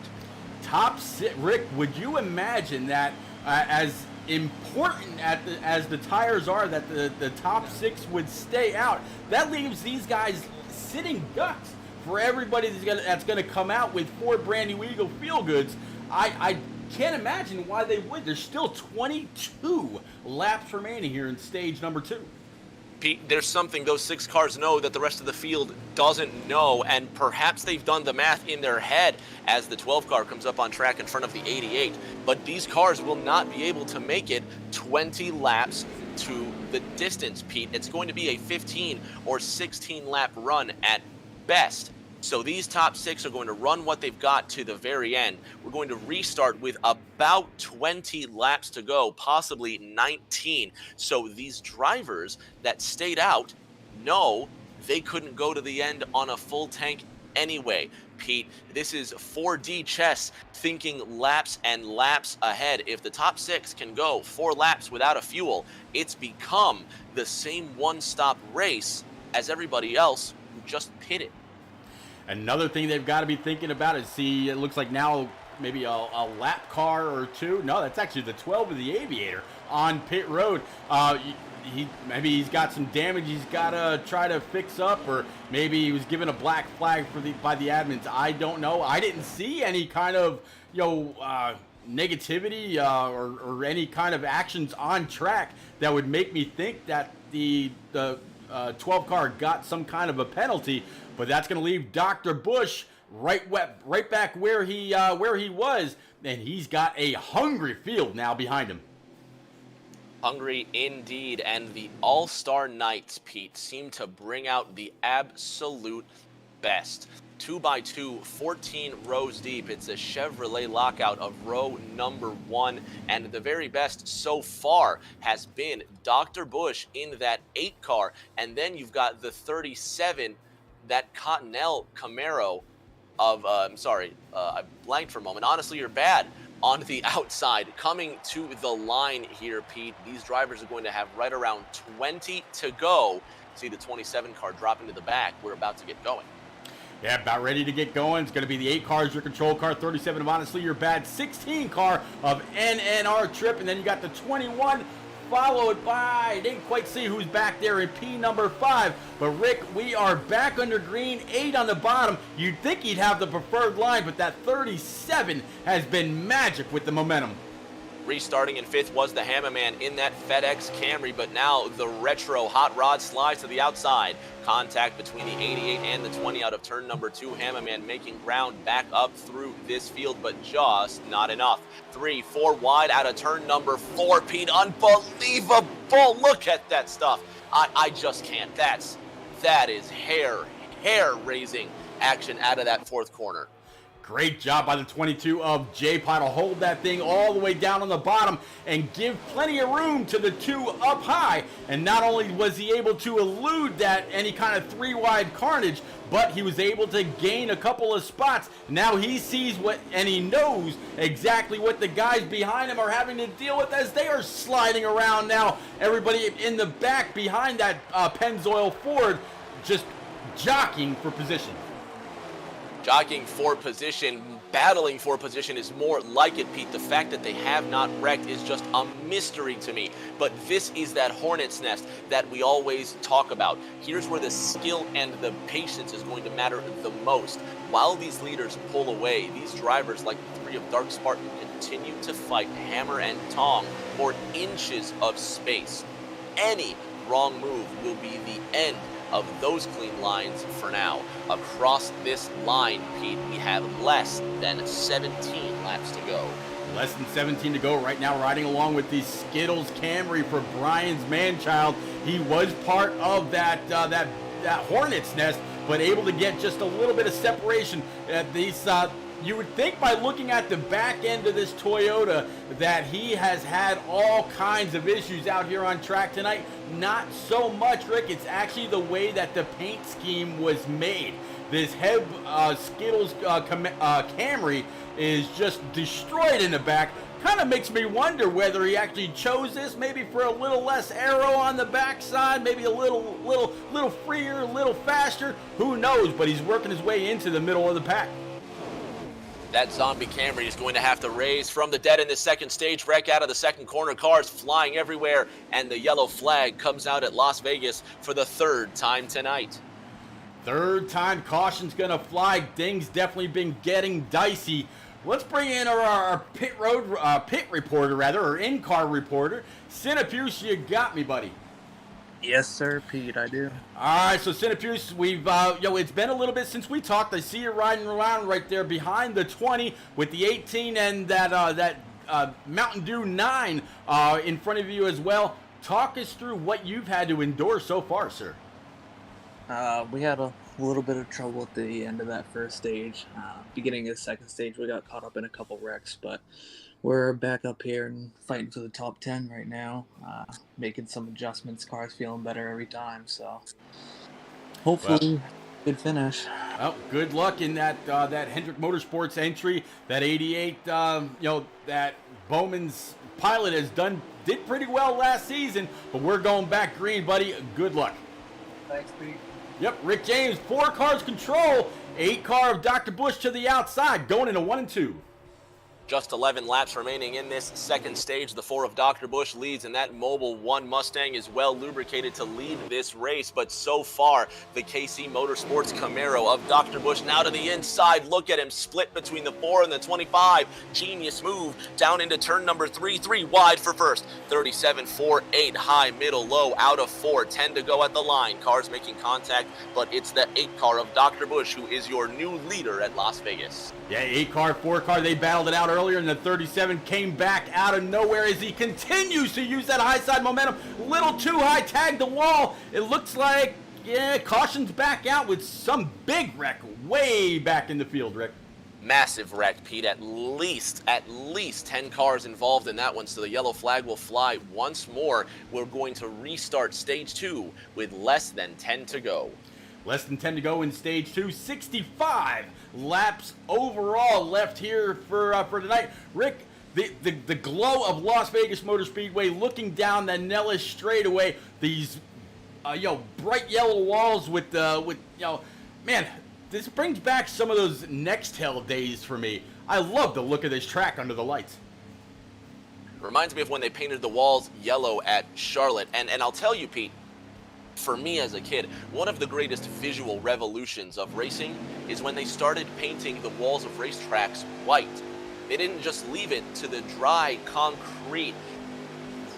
Top 6, Rick, would you imagine that as important as the tires are, that the top 6 would stay out? That leaves these guys sitting ducks for everybody that's gonna come out with 4 brand new Eagle Feel Goods. I can't imagine why they would. There's still 22 laps remaining here in stage number 2.
Pete, there's something those 6 cars know that the rest of the field doesn't know, and perhaps they've done the math in their head as the 12 car comes up on track in front of the 88. But these cars will not be able to make it 20 laps to the distance, Pete. It's going to be a 15 or 16 lap run at best. So these top 6 are going to run what they've got to the very end. We're going to restart with about 20 laps to go, possibly 19. So these drivers that stayed out know they couldn't go to the end on a full tank anyway. Pete, this is 4D chess, thinking laps and laps ahead. If the top 6 can go 4 laps without a fuel, it's become the same one-stop race as everybody else who just pitted.
Another thing they've got to be thinking about is, see, it looks like now maybe a lap car or 2. No, that's actually the 12 of the Aviator on pit road. Maybe he's got some damage he's got to try to fix up, or maybe he was given a black flag by the admins. I don't know. I didn't see any kind of negativity or any kind of actions on track that would make me think that the 12 car got some kind of a penalty. But that's going to leave Dr. Bush right back where he was, and he's got a hungry field now behind him.
Hungry indeed, and the All-Star Knights, Pete, seem to bring out the absolute best. 2x2, 14 rows deep. It's a Chevrolet lockout of row number 1, and the very best so far has been Dr. Bush in that 8 car, and then you've got the 37, that Cottonelle Camaro of, I blanked for a moment. Honestly, You're Bad on the outside. Coming to the line here, Pete. These drivers are going to have right around 20 to go. See the 27 car drop into the back. We're about to get going.
Yeah, about ready to get going. It's going to be the 8 cars, your control car, 37 of Honestly You're Bad, 16 car of NNR Trip, and then you got the 21 followed by, didn't quite see who's back there in P number 5, but Rick, we are back under green, 8 on the bottom. You'd think he'd have the preferred line, but that 37 has been magic with the momentum.
Restarting in 5th was the Hammerman in that FedEx Camry, but now the retro hot rod slides to the outside. Contact between the 88 and the 20 out of turn number 2. Hammerman making ground back up through this field, but just not enough. 3, 4 wide out of turn number 4. Pete, unbelievable. Look at that stuff. I just can't. That is hair-raising action out of that 4th corner.
Great job by the 22 of J-Pod to hold that thing all the way down on the bottom and give plenty of room to the 2 up high. And not only was he able to elude that any kind of 3-wide carnage, but he was able to gain a couple of spots. Now he sees and he knows exactly what the guys behind him are having to deal with as they are sliding around now. Everybody in the back behind that Pennzoil Ford just jockeying for position.
Jockeying for position, battling for position is more like it, Pete. The fact that they have not wrecked is just a mystery to me. But this is that hornet's nest that we always talk about. Here's where the skill and the patience is going to matter the most. While these leaders pull away, these drivers like the 3 of Dark Spartan continue to fight hammer and tong for inches of space. Any wrong move will be the end of those clean lines for now. Across this line, Pete, we have less than 17 laps to go.
Less than 17 to go right now, riding along with the Skittles Camry for Brian's Manchild. He was part of that hornet's nest, but able to get just a little bit of separation. These you would think by looking at the back end of this Toyota that he has had all kinds of issues out here on track tonight. Not so much, Rick. It's actually the way that the paint scheme was made. This Heb Skittles Camry is just destroyed in the back. Kind of makes me wonder whether he actually chose this maybe for a little less aero on the backside, maybe a little freer, a little faster. Who knows? But he's working his way into the middle of the pack.
That zombie Camry is going to have to raise from the dead in the second stage. Wreck out of the second corner, cars flying everywhere, and the yellow flag comes out at Las Vegas for the third time tonight.
Third time caution's gonna fly. Things definitely been getting dicey. Let's bring in our pit reporter, or in-car reporter. Cinepuse, you got me, buddy.
Yes, sir, Pete, I do.
All right, so Cinepuse, we've it's been a little bit since we talked. I see you riding around right there behind the 20 with the 18 and that Mountain Dew 9 in front of you as well. Talk us through what you've had to endure so far, sir.
We had a little bit of trouble at the end of that first stage. Beginning of the second stage, we got caught up in a couple wrecks, but we're back up here and fighting for the top 10 right now. Making some adjustments, cars feeling better every time, so hopefully good finish.
Well, good luck in that Hendrick Motorsports entry. That 88, that Bowman's pilot did pretty well last season, but we're going back green, buddy. Good luck.
Thanks, Pete.
Yep, Rick James, 4 cars control, 8 car of Dr. Bush to the outside, going into 1 and 2.
Just 11 laps remaining in this second stage. The 4 of Dr. Bush leads, and that Mobil 1 Mustang is well lubricated to lead this race. But so far, the KC Motorsports Camaro of Dr. Bush now to the inside. Look at him split between the 4 and the 25. Genius move down into turn number 3. 3 wide for first. 37, 4, 8, high, middle, low, out of 4. 10 to go at the line. Cars making contact, but it's the 8 car of Dr. Bush who is your new leader at Las Vegas.
Yeah, 8 car, 4 car, they battled it out earlier, and the 37 came back out of nowhere as he continues to use that high side momentum. Little too high, tagged the wall. It looks like, caution's back out with some big wreck way back in the field, Rick.
Massive wreck, Pete. At least 10 cars involved in that one, so the yellow flag will fly once more. We're going to restart stage 2 with less than 10 to go.
Less than 10 to go in stage 2. 65 laps overall left here for tonight. Rick, the glow of Las Vegas Motor Speedway, looking down the Nellis straightaway. These bright yellow walls with man, this brings back some of those Nextel days for me. I love the look of this track under the lights.
Reminds me of when they painted the walls yellow at Charlotte, and I'll tell you, Pete, for me as a kid, one of the greatest visual revolutions of racing is when they started painting the walls of racetracks white. They didn't just leave it to the dry concrete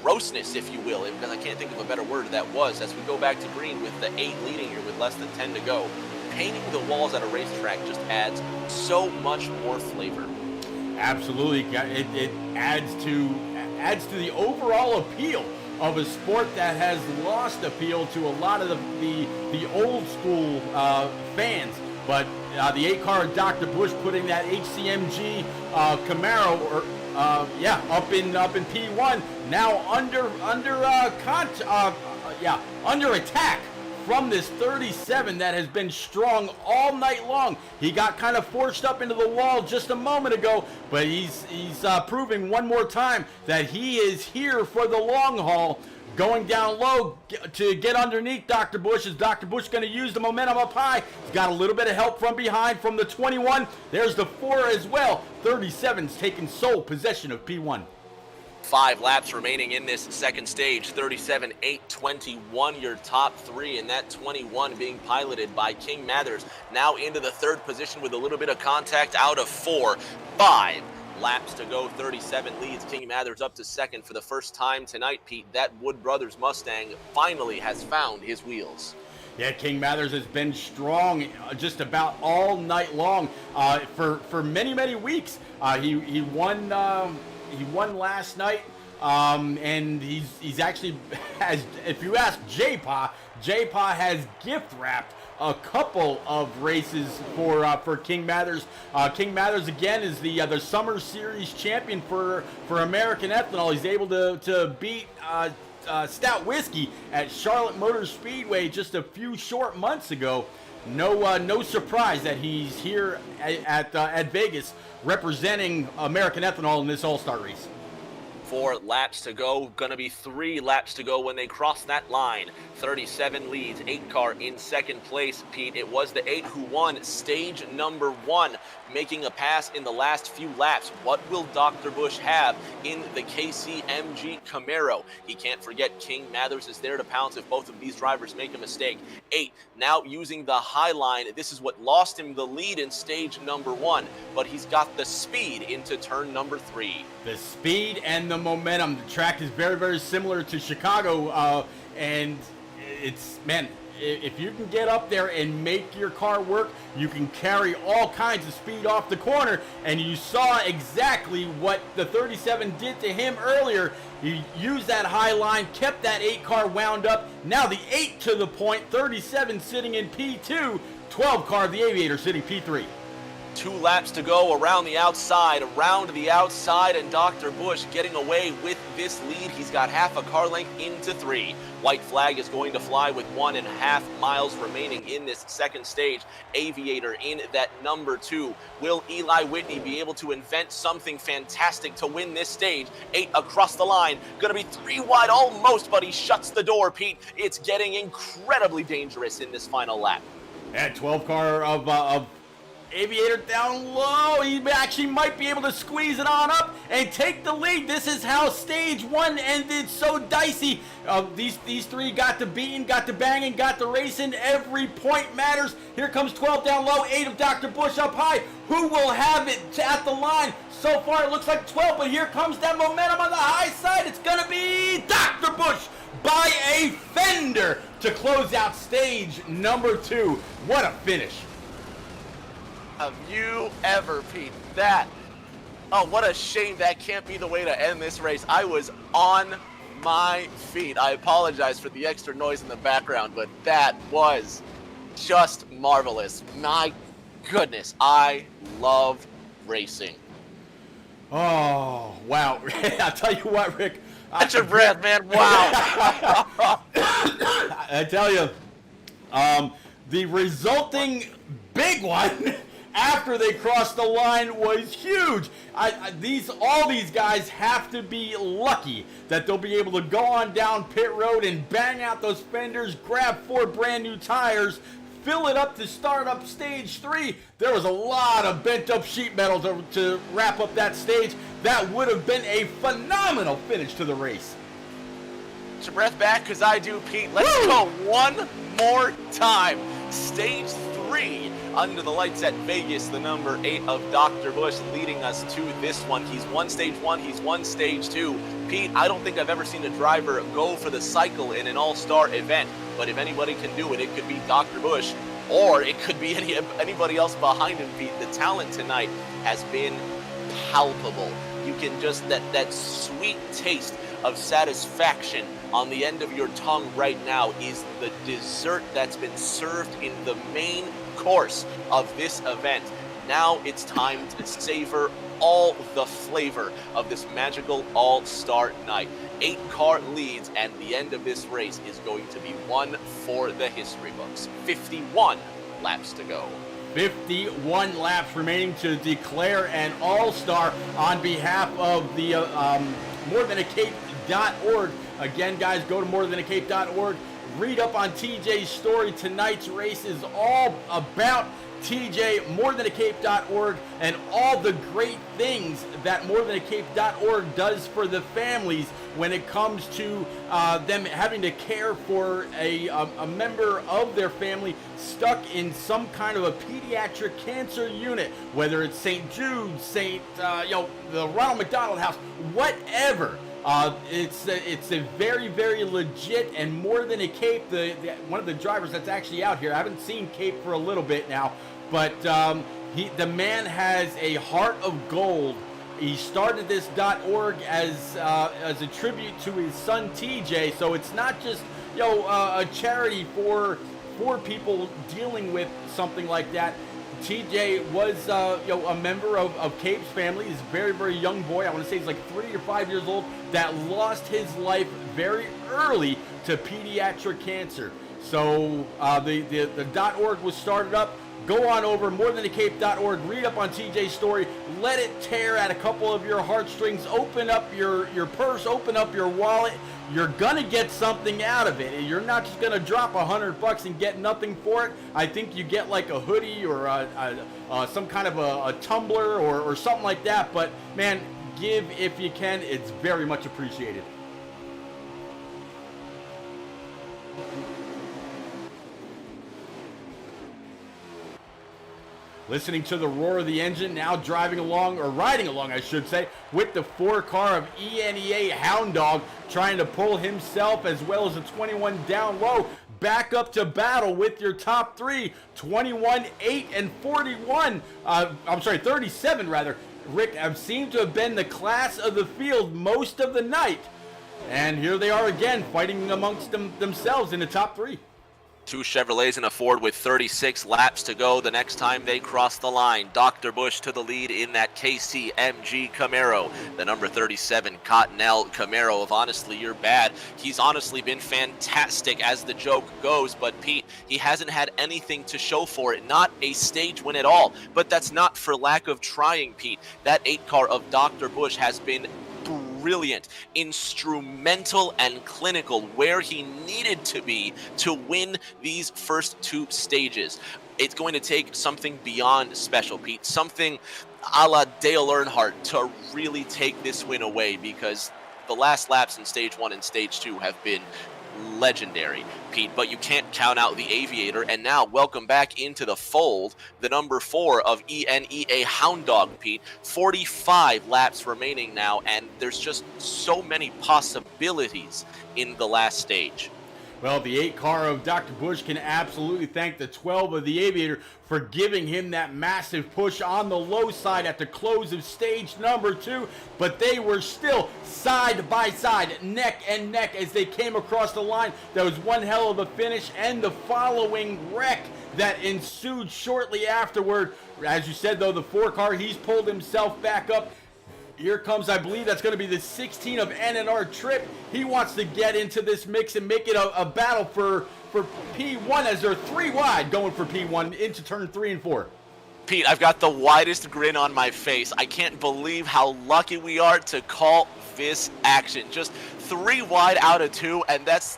grossness, if you will, because I can't think of a better word that was, as we go back to green with the 8 leading here with less than 10 to go. Painting the walls at a racetrack just adds so much more flavor.
Absolutely, it adds to the overall appeal of a sport that has lost appeal to a lot of the old school fans. But the 8 car of Dr. Bush putting that HCMG Camaro up in P1 now under attack from this 37 that has been strong all night long. He got kind of forced up into the wall just a moment ago, but he's proving one more time that he is here for the long haul. Going down low to get underneath Dr. Bush. Is Dr. Bush going to use the momentum up high? He's got a little bit of help from behind from the 21. There's the 4 as well. 37's taking sole possession of P1.
5 laps remaining in this second stage. 37, 8, 21, your top 3, and that 21 being piloted by King Mathers. Now into the 3rd position with a little bit of contact out of 4. 5 laps to go. 37 leads King Mathers up to 2nd for the first time tonight, Pete. That Wood Brothers Mustang finally has found his wheels.
Yeah, King Mathers has been strong just about all night long for many weeks. He won last night, and he's actually, as if you ask J-Pa has gift wrapped a couple of races for King Mathers. King Mathers again is the Summer Series champion for American Ethanol. He's able to beat Stout Whiskey at Charlotte Motor Speedway just a few short months ago. No surprise that he's here at Vegas representing American Ethanol in this All-Star race.
4 laps to go. Gonna be 3 laps to go when they cross that line. 37 leads, 8 car in second place, Pete. It was the 8 who won stage number 1, making a pass in the last few laps. What will Dr. Bush have in the KCMG Camaro? He can't forget King Mathers is there to pounce if both of these drivers make a mistake. 8 now using the high line. This is what lost him the lead in stage number 1, but he's got the speed into turn number 3.
The speed and the momentum. The track is very, very similar to Chicago, and it's, man, if you can get up there and make your car work, you can carry all kinds of speed off the corner, and you saw exactly what the 37 did to him earlier. He used that high line, kept that 8 car wound up. Now the 8 to the point, 37 sitting in P2, 12 car, the Aviator, sitting P3.
2 laps to go around the outside, and Dr. Bush getting away with this lead. He's got half a car length into 3. White flag is going to fly with 1.5 miles remaining in this second stage. Aviator in that number 2. Will Eli Whitney be able to invent something fantastic to win this stage? 8 across the line, gonna be 3 wide almost, but he shuts the door, Pete. It's getting incredibly dangerous in this final lap.
At 12 car of Aviator down low. He actually might be able to squeeze it on up and take the lead. This is how stage 1 ended, so dicey. These 3 got to beating, got to banging, got to racing. Every point matters. Here comes 12 down low, 8 of Dr. Bush up high. Who will have it at the line? So far it looks like 12, but here comes that momentum on the high side. It's going to be Dr. Bush by a fender to close out stage number 2. What a finish.
Have you ever, Pete? What a shame that can't be the way to end this race. I was on my feet. I apologize for the extra noise in the background, but that was just marvelous. My goodness, I love racing.
Oh, wow. I'll tell you what, Rick.
Catch your breath, man. Wow.
I tell you, the resulting big one after they crossed the line was huge. All these guys have to be lucky that they'll be able to go on down pit road and bang out those fenders, grab 4 brand new tires, fill it up to start up stage 3. There was a lot of bent up sheet metal to wrap up that stage. That would have been a phenomenal finish to the race.
Get your breath back, because I do, Pete. Let's go one more time. Stage 3 under the lights at Vegas, the number 8 of Dr. Bush leading us to this one. He's won stage 1, he's won stage 2. Pete, I don't think I've ever seen a driver go for the cycle in an all-star event, but if anybody can do it, it could be Dr. Bush, or it could be anybody else behind him, Pete. The talent tonight has been palpable. You can just, that sweet taste of satisfaction on the end of your tongue right now is the dessert that's been served in the main course of this event. Now it's time to savor all the flavor of this magical all-star night. 8 car leads, and the end of this race is going to be one for the history books. 51 laps to go.
51 laps remaining to declare an all-star on behalf of the morethanAcape.org. Again, guys, go to morethanAcape.org. Read up on TJ's story. Tonight's race is all about TJ, morethanAcape.org, and all the great things that morethanAcape.org does for the families when it comes to them having to care for a member of their family stuck in some kind of a pediatric cancer unit, whether it's St. Jude's, the Ronald McDonald House, whatever. It's a very, very legit, and More Than a Cape, one of the drivers that's actually out here. I haven't seen Cape for a little bit now, but the man has a heart of gold. He started this .org as a tribute to his son TJ, so it's not just a charity for for people dealing with something like that. TJ was a member of Cape's family. He's a very, very young boy. I want to say he's like 3 or 5 years old, that lost his life very early to pediatric cancer. So the .org was started up. Go on over, morethanthecape.org, read up on TJ's story, let it tear at a couple of your heartstrings, open up your purse, open up your wallet. You're gonna get something out of it. You're not just gonna drop $100 and get nothing for it. I think you get like a hoodie or some kind of a tumbler or something like that. But man, give if you can. It's very much appreciated. Listening to the roar of the engine, now driving along, or riding along, I should say, with the 4 car of ENEA Hound Dog, trying to pull himself as well as a 21 down low back up to battle with your top 3, 21, 8, and 41. 37 rather. Rick seemed to have been the class of the field most of the night. And here they are again, fighting amongst themselves in the top 3.
2 Chevrolets and a Ford with 36 laps to go the next time they cross the line. Dr. Bush to the lead in that KCMG Camaro. The number 37 Cottonelle Camaro of Honestly You're Bad. He's honestly been fantastic as the joke goes, but Pete, he hasn't had anything to show for it. Not a stage win at all, but that's not for lack of trying, Pete. That 8 car of Dr. Bush has been brilliant, instrumental, and clinical where he needed to be to win these first 2 stages. It's going to take something beyond special, Pete, something a la Dale Earnhardt to really take this win away, because the last laps in stage 1 and stage 2 have been legendary, Pete, but you can't count out the Aviator. And now welcome back into the fold, the number 4 of ENEA Hound Dog, Pete. 45 laps remaining now, and there's just so many possibilities in the last stage.
Well, the 8 car of Dr. Bush can absolutely thank the 12 of the Aviator for giving him that massive push on the low side at the close of stage number 2, but they were still side by side, neck and neck as they came across the line. That was one hell of a finish, and the following wreck that ensued shortly afterward. As you said, though, the 4 car, he's pulled himself back up. Here comes, I believe that's going to be the 16 of N&R Trip. He wants to get into this mix and make it a battle for P1 as they're 3 wide going for P1 into turn 3 and 4.
Pete, I've got the widest grin on my face. I can't believe how lucky we are to call this action. Just 3 wide out of 2, and that's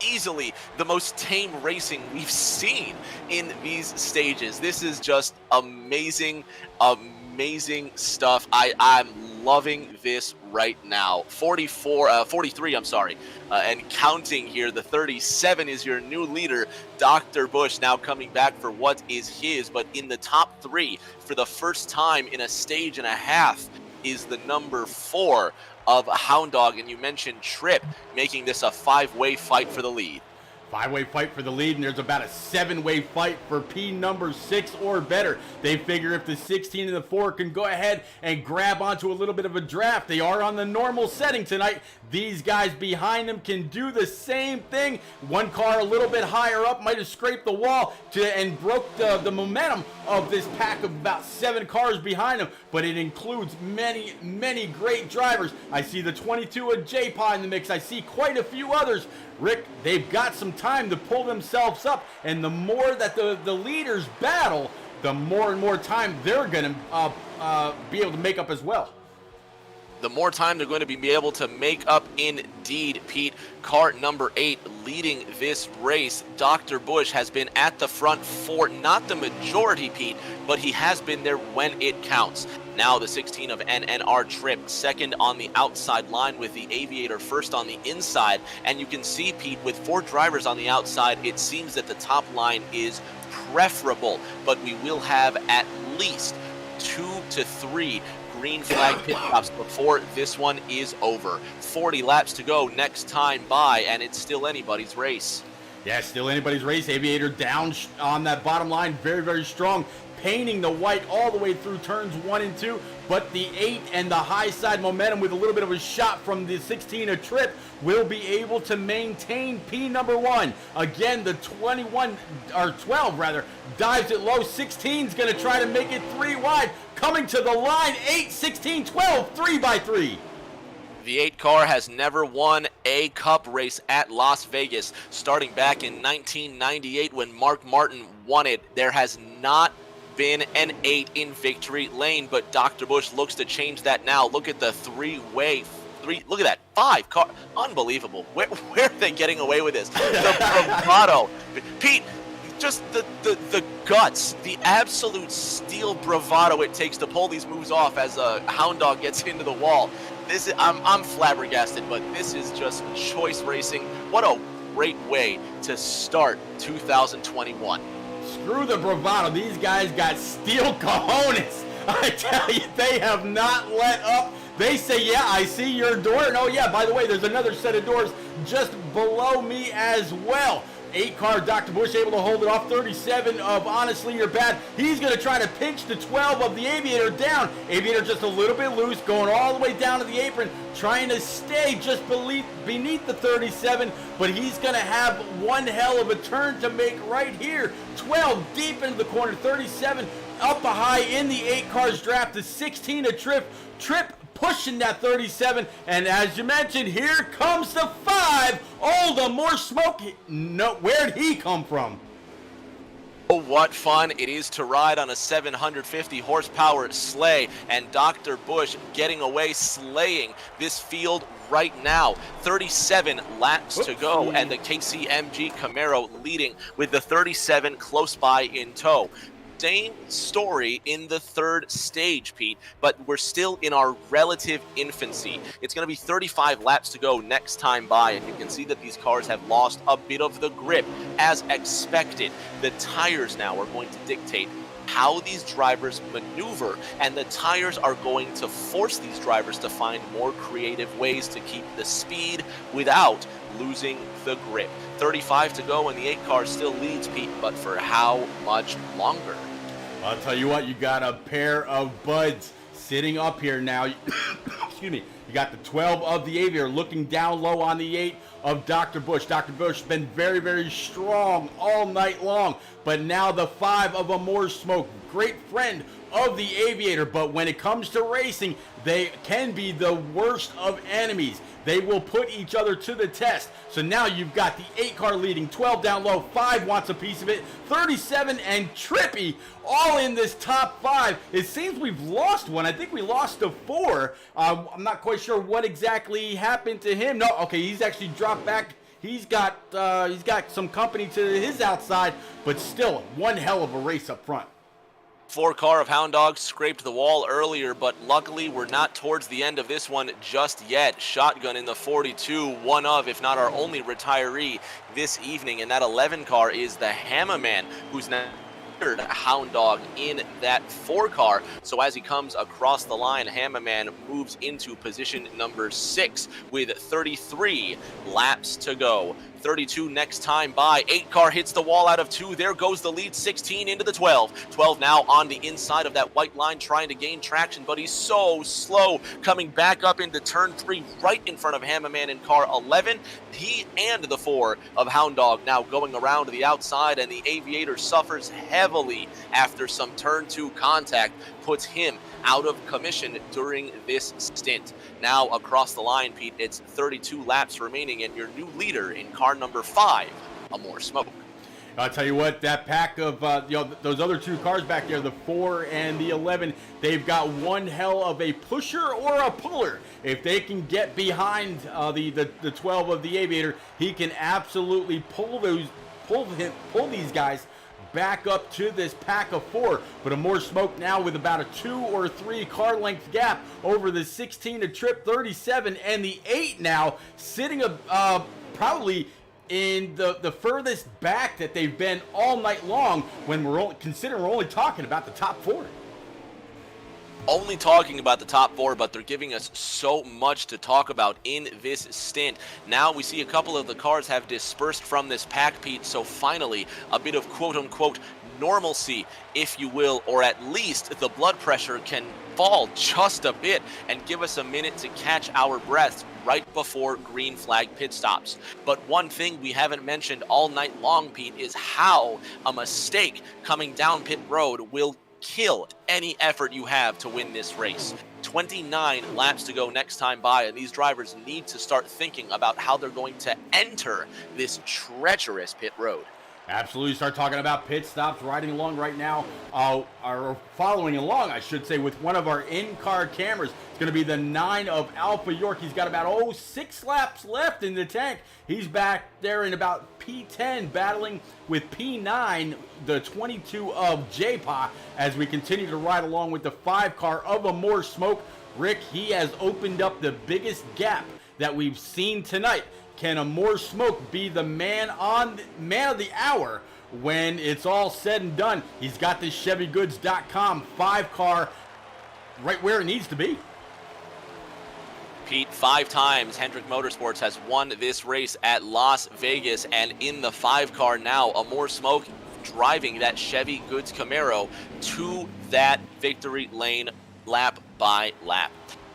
easily the most tame racing we've seen in these stages. This is just amazing stuff. I'm loving this right now. 43, and counting here. The 37 is your new leader, Dr. Bush, now coming back for what is his, but in the top 3 for the first time in a stage and a half is the number 4 of Hound Dog, and you mentioned Tripp making this a 5-way fight for the lead.
5-way fight for the lead, and there's about a 7-way fight for P number 6 or better. They figure if the 16 and the 4 can go ahead and grab onto a little bit of a draft. They are on the normal setting tonight. These guys behind them can do the same thing. 1 car a little bit higher up might have scraped the wall and broke the momentum of this pack of about 7 cars behind them, but it includes many, many great drivers. I see the 22 of J-Pod in the mix. I see quite a few others. Rick, they've got some time to pull themselves up, and the more that the leaders battle, the more and more time they're going to be able to make up as well.
The more time they're going to be able to make up indeed, Pete. Car number 8 leading this race. Dr. Bush has been at the front for not the majority, Pete, but he has been there when it counts. Now the 16 of N&R Trip, second on the outside line with the Aviator first on the inside. And you can see, Pete, with 4 drivers on the outside, it seems that the top line is preferable, but we will have at least 2 to 3 green flag pit stops before this one is over. 40 laps to go next time by, and it's still anybody's race.
Yeah, still anybody's race. Aviator down on that bottom line, very, very strong, painting the white all the way through turns 1 and 2. But the 8 and the high side momentum with a little bit of a shot from the 16 a trip will be able to maintain P number 1. Again, the 12 rather, dives it low. 16's going to try to make it 3 wide. Coming to the line, 8, 16, 12, 3 by 3.
The 8 car has never won a Cup race at Las Vegas. Starting back in 1998 when Mark Martin won it, there has not been an 8 in victory lane, but Dr. Busch looks to change that now. Look at the look at that, 5 car, unbelievable. Where are they getting away with this? The bravado. Pete, just the guts, the absolute steel bravado it takes to pull these moves off as a Hound Dog gets into the wall. I'm flabbergasted, but this is just choice racing. What a great way to start 2021.
Screw the bravado. These guys got steel cojones. I tell you, they have not let up. They say, yeah, I see your door. And oh, yeah, by the way, there's another set of doors just below me as well. 8 car, Dr. Busch able to hold it off. 37 of Honestly You're Bad. He's going to try to pinch the 12 of the Aviator down. Aviator just a little bit loose, going all the way down to the apron, trying to stay just beneath the 37, but he's going to have one hell of a turn to make right here. 12 deep into the corner, 37 up a high in the 8 cars draft. The 16 a trip pushing that 37, and as you mentioned, here comes the 5. Oh, the more smoke. No, where'd he come from?
Oh, what fun it is to ride on a 750 horsepower sleigh, and Dr. Busch getting away, slaying this field right now. 37 laps to go, and the KCMG Camaro leading with the 37 close by in tow. Same story in the 3rd stage, Pete, but we're still in our relative infancy. It's going to be 35 laps to go next time by, and you can see that these cars have lost a bit of the grip as expected. The tires now are going to dictate how these drivers maneuver, and the tires are going to force these drivers to find more creative ways to keep the speed without losing the grip. 35 to go, and the 8 car still leads, Pete, but for how much longer?
I'll tell you what, you got a pair of buds sitting up here now. Excuse me. You got the 12 of the Aviator looking down low on the 8 of Dr. Busch. Dr. Busch has been very, very strong all night long, but now the 5 of a more smoke. Great friend of the Aviator, but when it comes to racing, they can be the worst of enemies. They will put each other to the test. So now you've got the 8 car leading, 12 down low, 5 wants a piece of it, 37 and Trippy all in this top 5. It seems we've lost one. I think we lost to 4. I'm not quite sure what exactly happened to him. No, okay, he's actually dropped back. He's got some company to his outside, but still one hell of a race up front.
4 car of Hound Dogs scraped the wall earlier, but luckily we're not towards the end of this one just yet. Shotgun in the 42, one of, if not our only retiree this evening, and that 11 car is the Hammerman, who's now Hound Dog in that 4 car. So as he comes across the line, Hammerman moves into position number 6 with 33 laps to go. 32 next time by. 8 car hits the wall out of 2. There goes the lead. 16 into the 12. 12 now on the inside of that white line trying to gain traction, but he's so slow coming back up into turn 3 right in front of Hammerman in car 11. He and the 4 of Hound Dog now going around to the outside, and the Aviator suffers heavily after some turn 2 contact puts him out of commission during this stint. Now across the line, Pete, it's 32 laps remaining, and your new leader in car number 5, a more smoke.
I'll tell you what, that pack of those other 2 cars back there, the 4 and the 11, they've got one hell of a pusher or a puller. If they can get behind the 12 of the Aviator, he can absolutely pull these guys back up to this pack of 4, but a more smoke now with about a 2 or 3 car length gap over the 16 to trip, 37, and the 8 now sitting probably in the furthest back that they've been all night long, when we're only talking about the top 4.
only talking about the top 4, but they're giving us so much to talk about in this stint. Now we see a couple of the cars have dispersed from this pack, Pete, so finally a bit of quote-unquote normalcy, if you will, or at least the blood pressure can fall just a bit and give us a minute to catch our breaths right before green flag pit stops. But one thing we haven't mentioned all night long, Pete, is how a mistake coming down pit road will kill any effort you have to win this race. 29 laps to go next time by, and these drivers need to start thinking about how they're going to enter this treacherous pit road.
Absolutely. Start talking about pit stops, riding along right now, or following along, I should say, with one of our in-car cameras. It's going to be the 9 of Alpha York. He's got about, 6 laps left in the tank. He's back there in about P10, battling with P9, the 22 of J-Pa, as we continue to ride along with the 5 car of a More Smoke. Rick, he has opened up the biggest gap that we've seen tonight. Can a More Smoke be the man of the hour when it's all said and done? He's got this ChevyGoods.com 5 car right where it needs to be.
Pete, 5 times Hendrick Motorsports has won this race at Las Vegas, and in the 5 car now, a More Smoke driving that Chevy Goods Camaro to that victory lane lap by lap.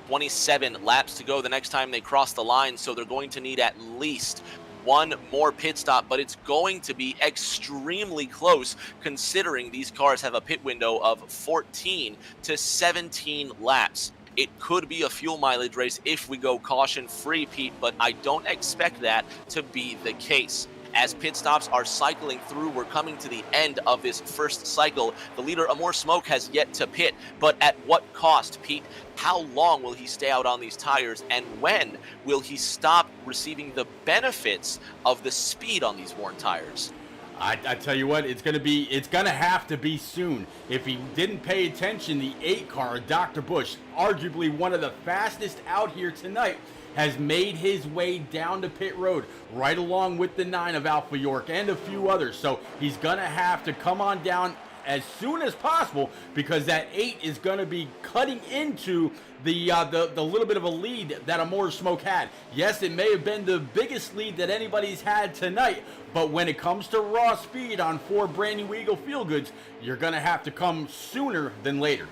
27 laps to go the next time they cross the line, so they're going to need at least one more pit stop, but it's going to be extremely close considering these cars have a pit window of 14 to 17 laps. It could be a fuel mileage race if we go caution-free, Pete, but I don't expect that to be the case. As pit stops are cycling through, we're coming to the end of this first cycle. The leader, A More Smoke, has yet to pit, but at what cost, Pete? How long will he stay out on these tires, and when will he stop receiving the benefits of the speed on these worn tires?
I tell you what, it's gonna have to be soon. If he didn't pay attention, the 8 car, Dr. Bush, arguably one of the fastest out here tonight, has made his way down to pit road, right along with the 9 of Alpha York and a few others. So he's gonna have to come on down as soon as possible, because that 8 is gonna be cutting into the little bit of a lead that A More Smoke had. Yes, it may have been the biggest lead that anybody's had tonight, but when it comes to raw speed on 4 brand new Eagle Feel Goods, you're gonna have to come sooner than later.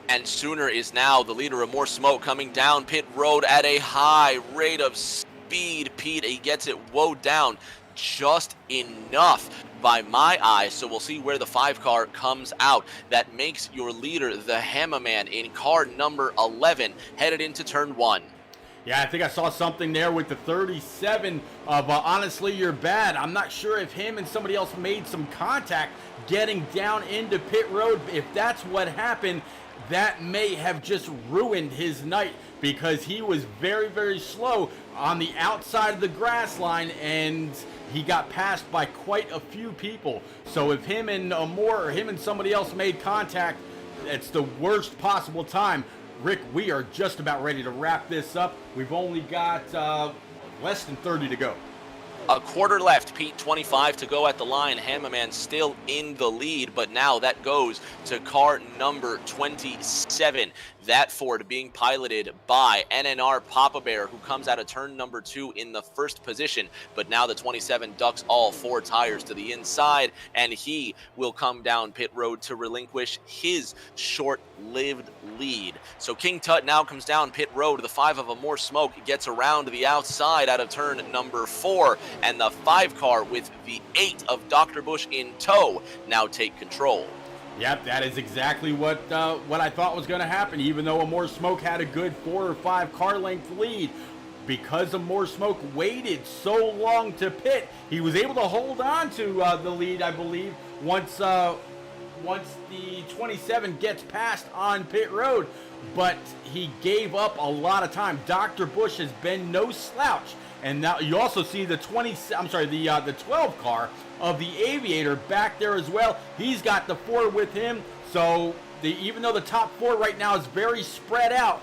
And sooner is now. The leader, of More Smoke, coming down pit road at a high rate of speed. Pete, he gets it woed down just enough by my eye, so we'll see where the 5 car comes out. That makes your leader, the Hammerman, in car number 11, headed into turn 1.
Yeah, I think I saw something there with the 37 of Honestly You're Bad. I'm not sure if him and somebody else made some contact getting down into pit road. If that's what happened, that may have just ruined his night, because he was very, very slow on the outside of the grass line, and he got passed by quite a few people. So if him and or him and somebody else made contact, it's the worst possible time. Rick, we are just about ready to wrap this up. We've only got less than 30 to go.
A quarter left, Pete, 25 to go at the line. Hammerman still in the lead, but now that goes to car number 27. That Ford being piloted by NNR Papa Bear, who comes out of turn number 2 in the first position. But now the 27 ducks all 4 tires to the inside, and he will come down pit road to relinquish his short-lived lead. So King Tut now comes down pit road. The 5 of A More Smoke gets around the outside out of turn number 4, and the 5 car with the 8 of Dr. Bush in tow now take control.
Yep, that is exactly what I thought was going to happen. Even though A More Smoke had a good 4 or 5 car length lead, because A More Smoke waited so long to pit, he was able to hold on to the lead, I believe, once the 27 gets past on pit road. But he gave up a lot of time. Dr. Bush has been no slouch. And now you also see the 12 car of the Aviator back there as well. He's got the 4 with him. So even though the top 4 right now is very spread out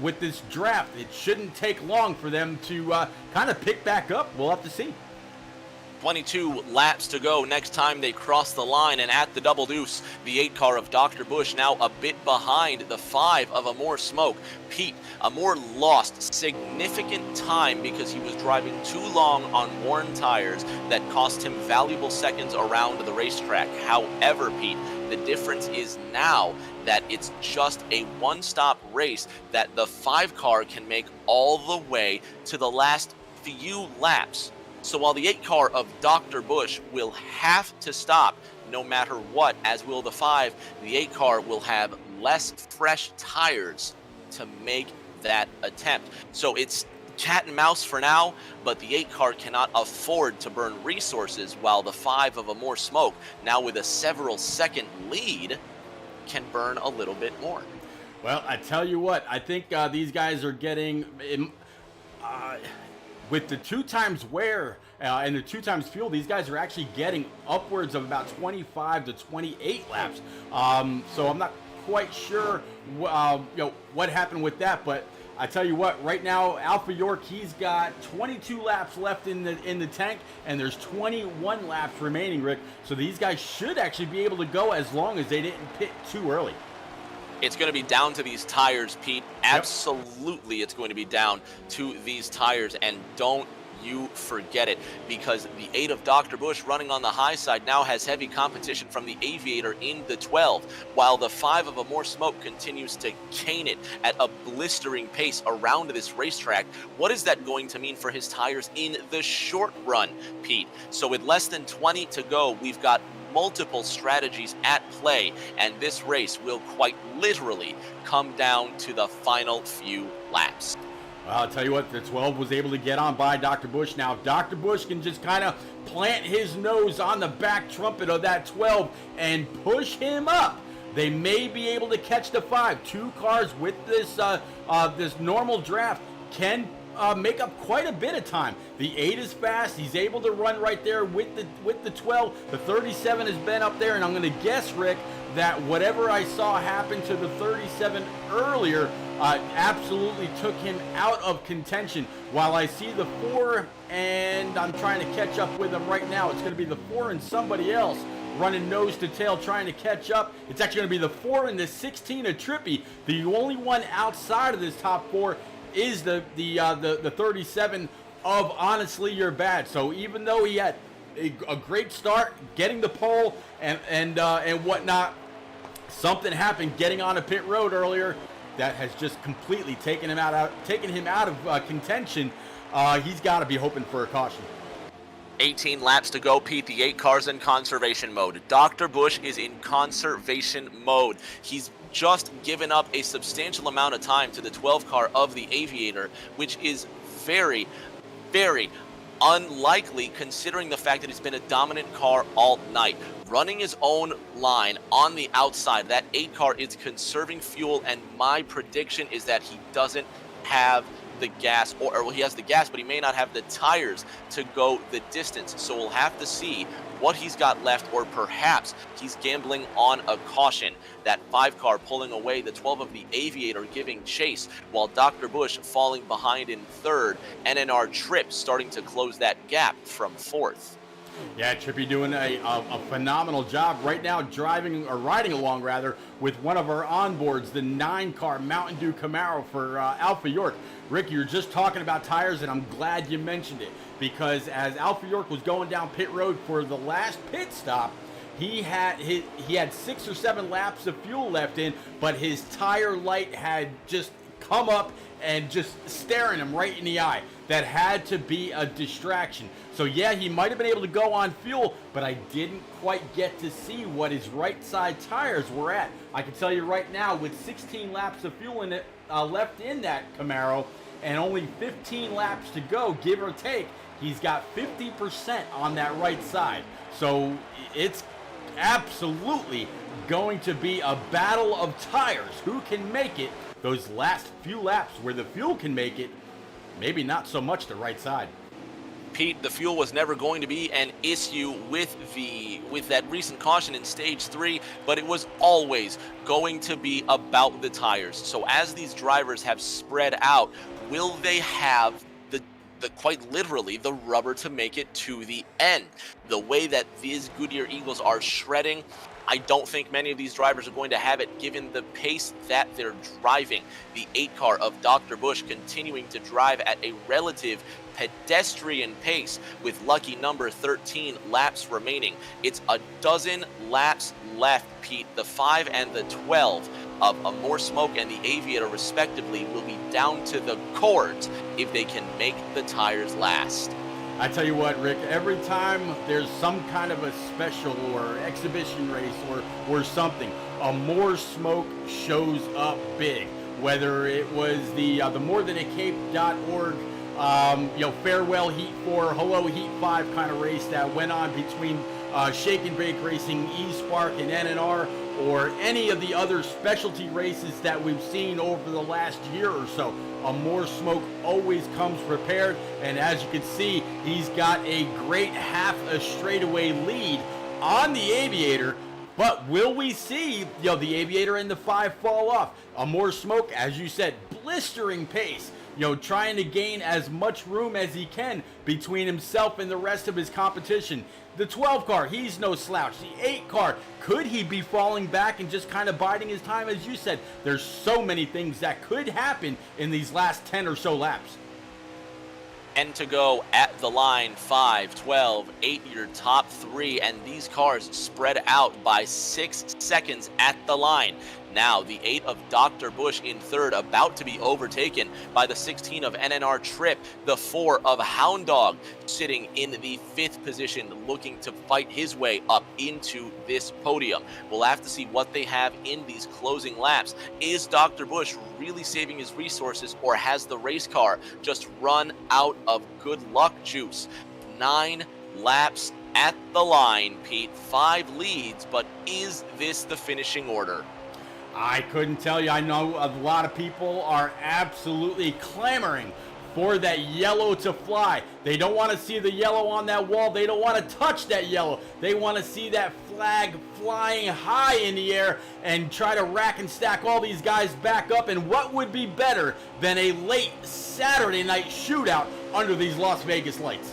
with this draft, it shouldn't take long for them to kind of pick back up. We'll have to see.
22 laps to go next time they cross the line, and at the double deuce, the 8 car of Dr. Bush now a bit behind the 5 of Amore Smoke. Pete, Amore lost significant time because he was driving too long on worn tires that cost him valuable seconds around the racetrack. However, Pete, the difference is now that it's just a one-stop race that the 5 car can make all the way to the last few laps. So while the 8 car of Dr. Bush will have to stop no matter what, as will the 5, the 8 car will have less fresh tires to make that attempt. So it's cat and mouse for now, but the 8 car cannot afford to burn resources, while the 5 of Amore Smoke, now with a several second lead, can burn a little bit more.
Well, I tell you what, I think these guys are getting... with the 2 times wear and the 2 times fuel, these guys are actually getting upwards of about 25 to 28 laps. So I'm not quite sure what happened with that, but I tell you what, right now Alpha York, he's got 22 laps left in the tank, and there's 21 laps remaining, Rick. So these guys should actually be able to go as long as they didn't pit too early.
It's going to be down to these tires, Pete. Absolutely, it's going to be down to these tires, and don't you forget it, because the 8 of Dr. Bush, running on the high side, now has heavy competition from the Aviator in the 12, while the 5 of Amore Smoke continues to cane it at a blistering pace around this racetrack. What is that going to mean for his tires in the short run, Pete? So with less than 20 to go, we've got multiple strategies at play, and this race will quite literally come down to the final few laps.
Well, I'll tell you what, the 12 was able to get on by Dr. Bush. Now, if Dr. Bush can just kind of plant his nose on the back trumpet of that 12 and push him up, they may be able to catch the 5. 2 cars with this this normal draft can make up quite a bit of time. The 8 is fast. He's able to run right there with the 12. The 37 has been up there, and I'm going to guess, Rick, that whatever I saw happen to the 37 earlier absolutely took him out of contention. While I see the 4, and I'm trying to catch up with him right now, it's going to be the 4 and somebody else running nose to tail trying to catch up. It's actually going to be the 4 and the 16 of Trippy. The only one outside of this top 4 is the 37 of Honestly You're Bad. So even though he had a great start getting the pole and whatnot, something happened getting on a pit road earlier that has just completely taken him out of contention. He's got to be hoping for a caution.
18 laps to go, Pete. The 8 car's in conservation mode. Dr. Bush is in conservation mode. He's just given up a substantial amount of time to the 12 car of the Aviator, which is very, very unlikely considering the fact that it's been a dominant car all night. Running his own line on the outside, that 8 car is conserving fuel, and my prediction is that he doesn't have the gas, or he has the gas, but he may not have the tires to go the distance. So we'll have to see what he's got left, or perhaps he's gambling on a caution. That 5 car pulling away, the 12 of the Aviator giving chase, while Dr. Bush falling behind in 3rd, and in our Trip starting to close that gap from 4th.
Yeah, Trippy doing a phenomenal job right now, riding along with one of our onboards, the 9 car Mountain Dew Camaro for Alpha York. Rick, you're just talking about tires, and I'm glad you mentioned it, because as Alpha York was going down pit road for the last pit stop, he had 6 or 7 laps of fuel left in, but his tire light had just come up and just staring him right in the eye. That had to be a distraction. So yeah, he might have been able to go on fuel, but I didn't quite get to see what his right side tires were at. I can tell you right now, with 16 laps of fuel in it left in that Camaro, and only 15 laps to go, give or take, he's got 50% on that right side. So it's absolutely going to be a battle of tires. Who can make it those last few laps where the fuel can make it? Maybe not so much the right side.
Pete, the fuel was never going to be an issue with that recent caution in stage 3, but it was always going to be about the tires. So as these drivers have spread out, will they have quite literally the rubber to make it to the end. The way that these Goodyear Eagles are shredding, I don't think many of these drivers are going to have it given the pace that they're driving. The 8 car of Dr. Busch continuing to drive at a relative pedestrian pace with lucky number 13 laps remaining. It's a dozen laps left, Pete. The 5 and the 12 of A More Smoke and the Aviator respectively will be down to the cords if they can make the tires last.
I tell you what, Rick, every time there's some kind of a special or exhibition race or something, A More Smoke shows up big. Whether it was the morethanAcape.org farewell Heat 4, hello Heat 5 kind of race that went on between Shake and Bake Racing, E-Spark, and NNR, or any of the other specialty races that we've seen over the last year or so. A More Smoke always comes prepared, and as you can see, he's got a great half a straightaway lead on the Aviator. But will we see the Aviator and the 5 fall off? A More Smoke, as you said, blistering pace, trying to gain as much room as he can between himself and the rest of his competition. The 12 car, he's no slouch. The 8 car, could he be falling back and just kind of biding his time? As you said, there's so many things that could happen in these last 10 or so laps.
10 to go at the line, 5, 12, 8, your top 3, and these cars spread out by 6 seconds at the line. Now, the 8 of Dr. Busch in third, about to be overtaken by the 16 of NNR Trip, the 4 of Hound Dog sitting in the 5th position, looking to fight his way up into this podium. We'll have to see what they have in these closing laps. Is Dr. Busch really saving his resources, or has the race car just run out of good luck juice? 9 laps at the line, Pete. 5 leads, but is this the finishing order?
I couldn't tell you. I know a lot of people are absolutely clamoring for that yellow to fly. They don't want to see the yellow on that wall. They don't want to touch that yellow. They want to see that flag flying high in the air and try to rack and stack all these guys back up. And what would be better than a late Saturday night shootout under these Las Vegas lights?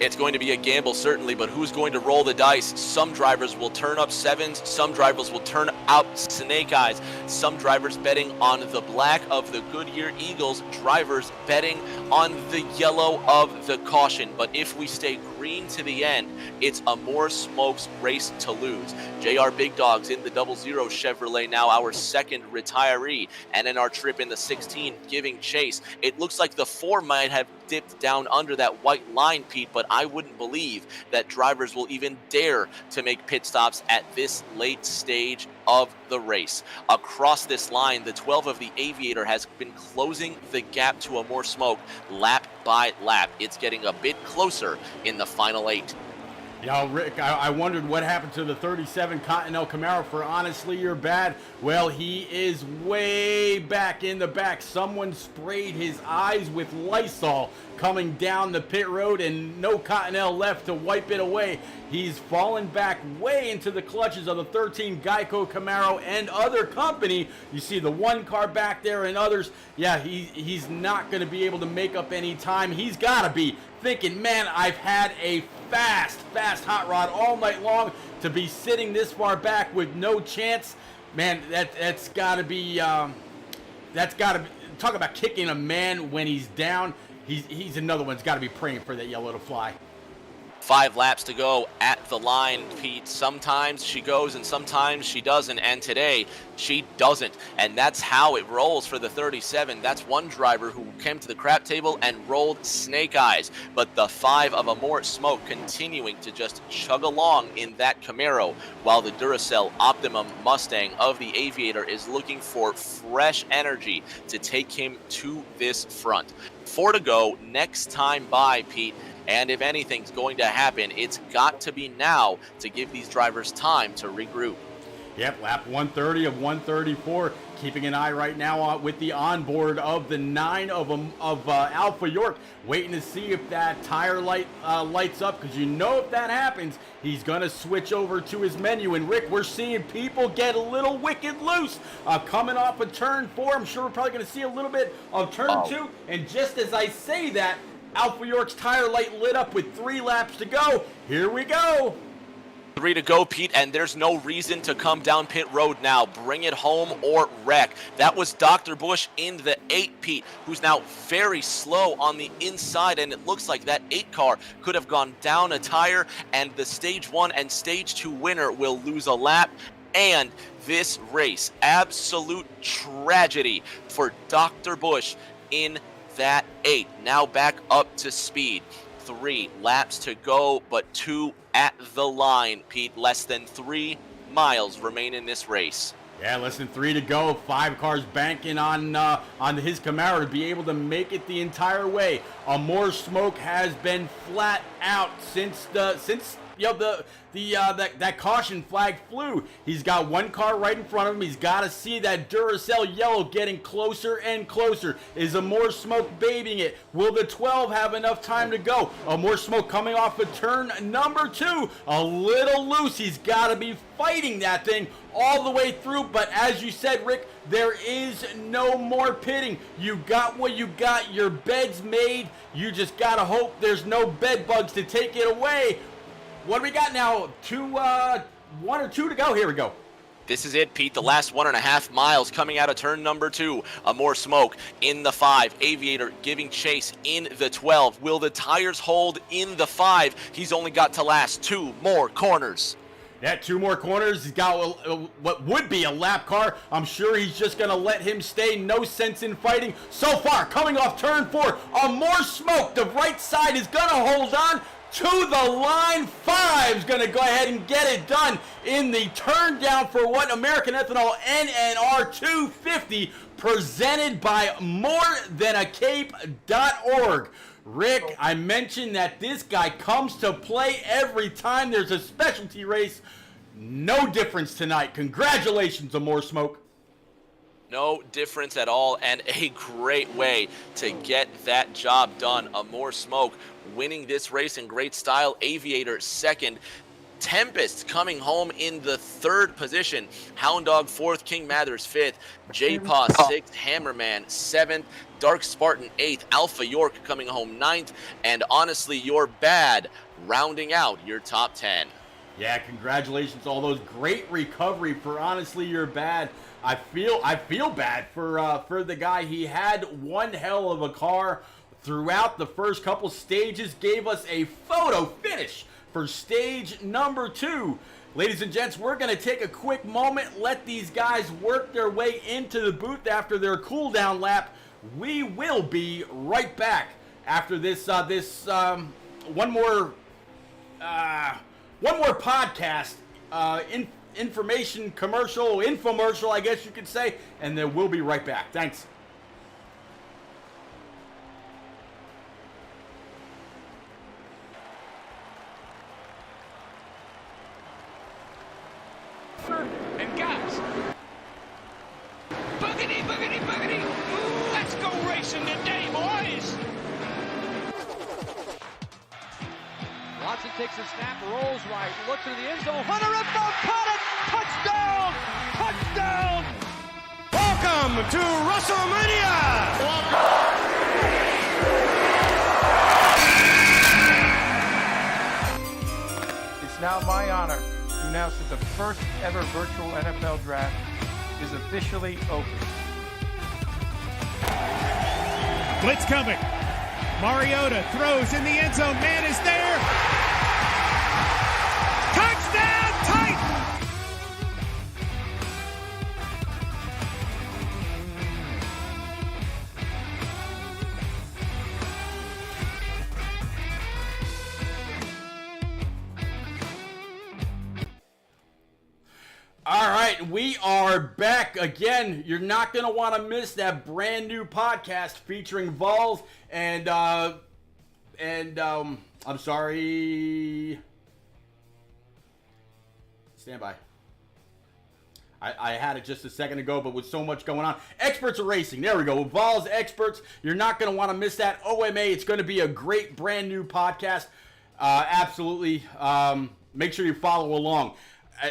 It's going to be a gamble, certainly, but who's going to roll the dice? Some drivers will turn up 7s. Some drivers will turn out snake eyes. Some drivers betting on the black of the Goodyear Eagles. Drivers betting on the yellow of the caution. But if we stay green to the end, it's A More Smoke's race to lose. JR Big Dogs in the 00 Chevrolet, now our second retiree. NNR Trip in the 16 giving chase. It looks like the 4 might have dipped down under that white line, Pete, but I wouldn't believe that drivers will even dare to make pit stops at this late stage of the race. Across this line, the 12 of the Aviator has been closing the gap to A More Smoke lap by lap. It's getting a bit closer in the final 8.
Yeah, Rick, I wondered what happened to the 37 Continental Camaro for Honestly You're Bad. Well, he is way back in the back. Someone sprayed his eyes with Lysol coming down the pit road, and no Continental left to wipe it away. He's fallen back way into the clutches of the 13 Geico Camaro and other company. You see the 1 car back there and others. Yeah, he's not going to be able to make up any time. He's got to be thinking, man, I've had a fast hot rod all night long. To be sitting this far back with no chance, man, that's got to be talk about kicking a man when he's down. He's another one that's got to be praying for that yellow to fly.
5 laps to go at the line, Pete. Sometimes she goes and sometimes she doesn't, and today she doesn't. And that's how it rolls for the 37. That's one driver who came to the crap table and rolled snake eyes. But the 5 of A More Smoke continuing to just chug along in that Camaro, while the Duracell Optimum Mustang of the Aviator is looking for fresh energy to take him to this front. 4 to go next time by, Pete. And if anything's going to happen, it's got to be now to give these drivers time to regroup.
Yep, lap 130 of 134. keeping an eye right now with the onboard of the 9 of Alpha York, waiting to see if that tire light lights up, because you know if that happens, he's going to switch over to his menu. And Rick, we're seeing people get a little wicked loose coming off of turn 4. I'm sure we're probably going to see a little bit of turn 2. And just as I say that, Alpha York's tire light lit up with 3 laps to go. Here we go.
3 to go, Pete, and there's no reason to come down pit road now. Bring it home or wreck. That was Dr. Bush in the 8, Pete, who's now very slow on the inside, and it looks like that 8 car could have gone down a tire, and the Stage 1 and Stage 2 winner will lose a lap. And this race, absolute tragedy for Dr. Bush in that 8. Now back up to speed. 3 laps to go, but 2 at the line, Pete. Less than 3 miles remain in this race.
Yeah, less than 3 to go. 5 cars banking on his Camaro to be able to make it the entire way. More smoke has been flat out since that caution flag flew. He's got 1 car right in front of him. He's got to see that Duracell yellow getting closer and closer. Is more smoke babying it? Will the 12 have enough time to go? More smoke coming off of turn number 2. A little loose. He's got to be fighting that thing all the way through. But as you said, Rick, there is no more pitting. You got what you got. Your bed's made. You just got to hope there's no bed bugs to take it away. What do we got now? 1 or 2 to go. Here we go.
This is it, Pete. The last 1.5 miles coming out of turn number 2. More smoke in the 5. Aviator giving chase in the 12. Will the tires hold in the 5? He's only got to last 2 more corners.
Yeah, 2 more corners. He's got what would be a lap car. I'm sure he's just going to let him stay. No sense in fighting. So far, coming off turn 4, more smoke. The right side is going to hold on to the line. 5's going to go ahead and get it done in the turn down for what American Ethanol NNR 250, presented by morethanAcape.org. Rick, I mentioned that this guy comes to play every time there's a specialty race. No difference tonight. Congratulations to More Smoke.
No difference at all, and a great way to get that job done. More smoke winning this race in great style. Aviator second. Tempest coming home in the 3rd position. Hound Dog 4th. King Mathers 5th. J-Paw 6th. Hammerman 7th. Dark Spartan 8th. Alpha York coming home 9th. And Honestly You're Bad rounding out your top 10.
Yeah, congratulations to all those. Great recovery for Honestly You're Bad. I feel bad for the guy. He had one hell of a car throughout the first couple stages. Gave us a photo finish for stage number 2. Ladies and gents, we're going to take a quick moment, let these guys work their way into the booth after their cool down lap. We will be right back after this one more podcast information infomercial, I guess you could say, and then we'll be right back. Thanks.
And guys, boogity, boogity, boogity. Ooh, let's go racing today, boys.
Watson takes a snap, rolls right, looks into the end zone. Hunter Ethanol caught it! Touchdown! Touchdown!
Welcome to WrestleMania.
It's now my honor to announce that the first ever virtual NFL draft is officially open.
Blitz coming. Mariota throws in the end zone. Man is there. Touchdown, Titans!
All right, we are back again. You're not going to want to miss that brand new podcast featuring Vols and I'm sorry. Stand by. I had it just a second ago, but with so much going on. Experts of Racing. There we go. Vols Experts. You're not going to want to miss that. OMA. It's going to be a great brand new podcast. Absolutely. Make sure you follow along.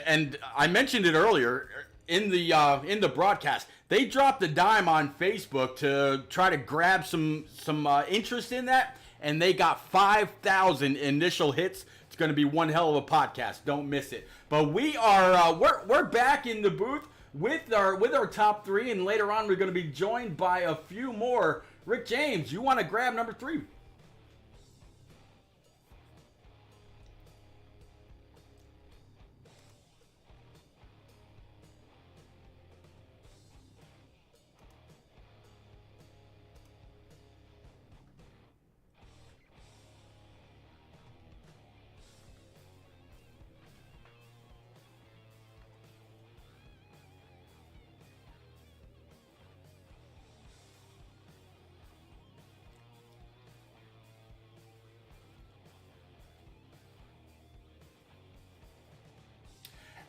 And I mentioned it earlier in the broadcast. They dropped a dime on Facebook to try to grab some interest in that, and they got 5,000 initial hits. It's going to be one hell of a podcast. Don't miss it. But we are we're back in the booth with our top three, and later on we're going to be joined by a few more. Rick James, you want to grab number 3?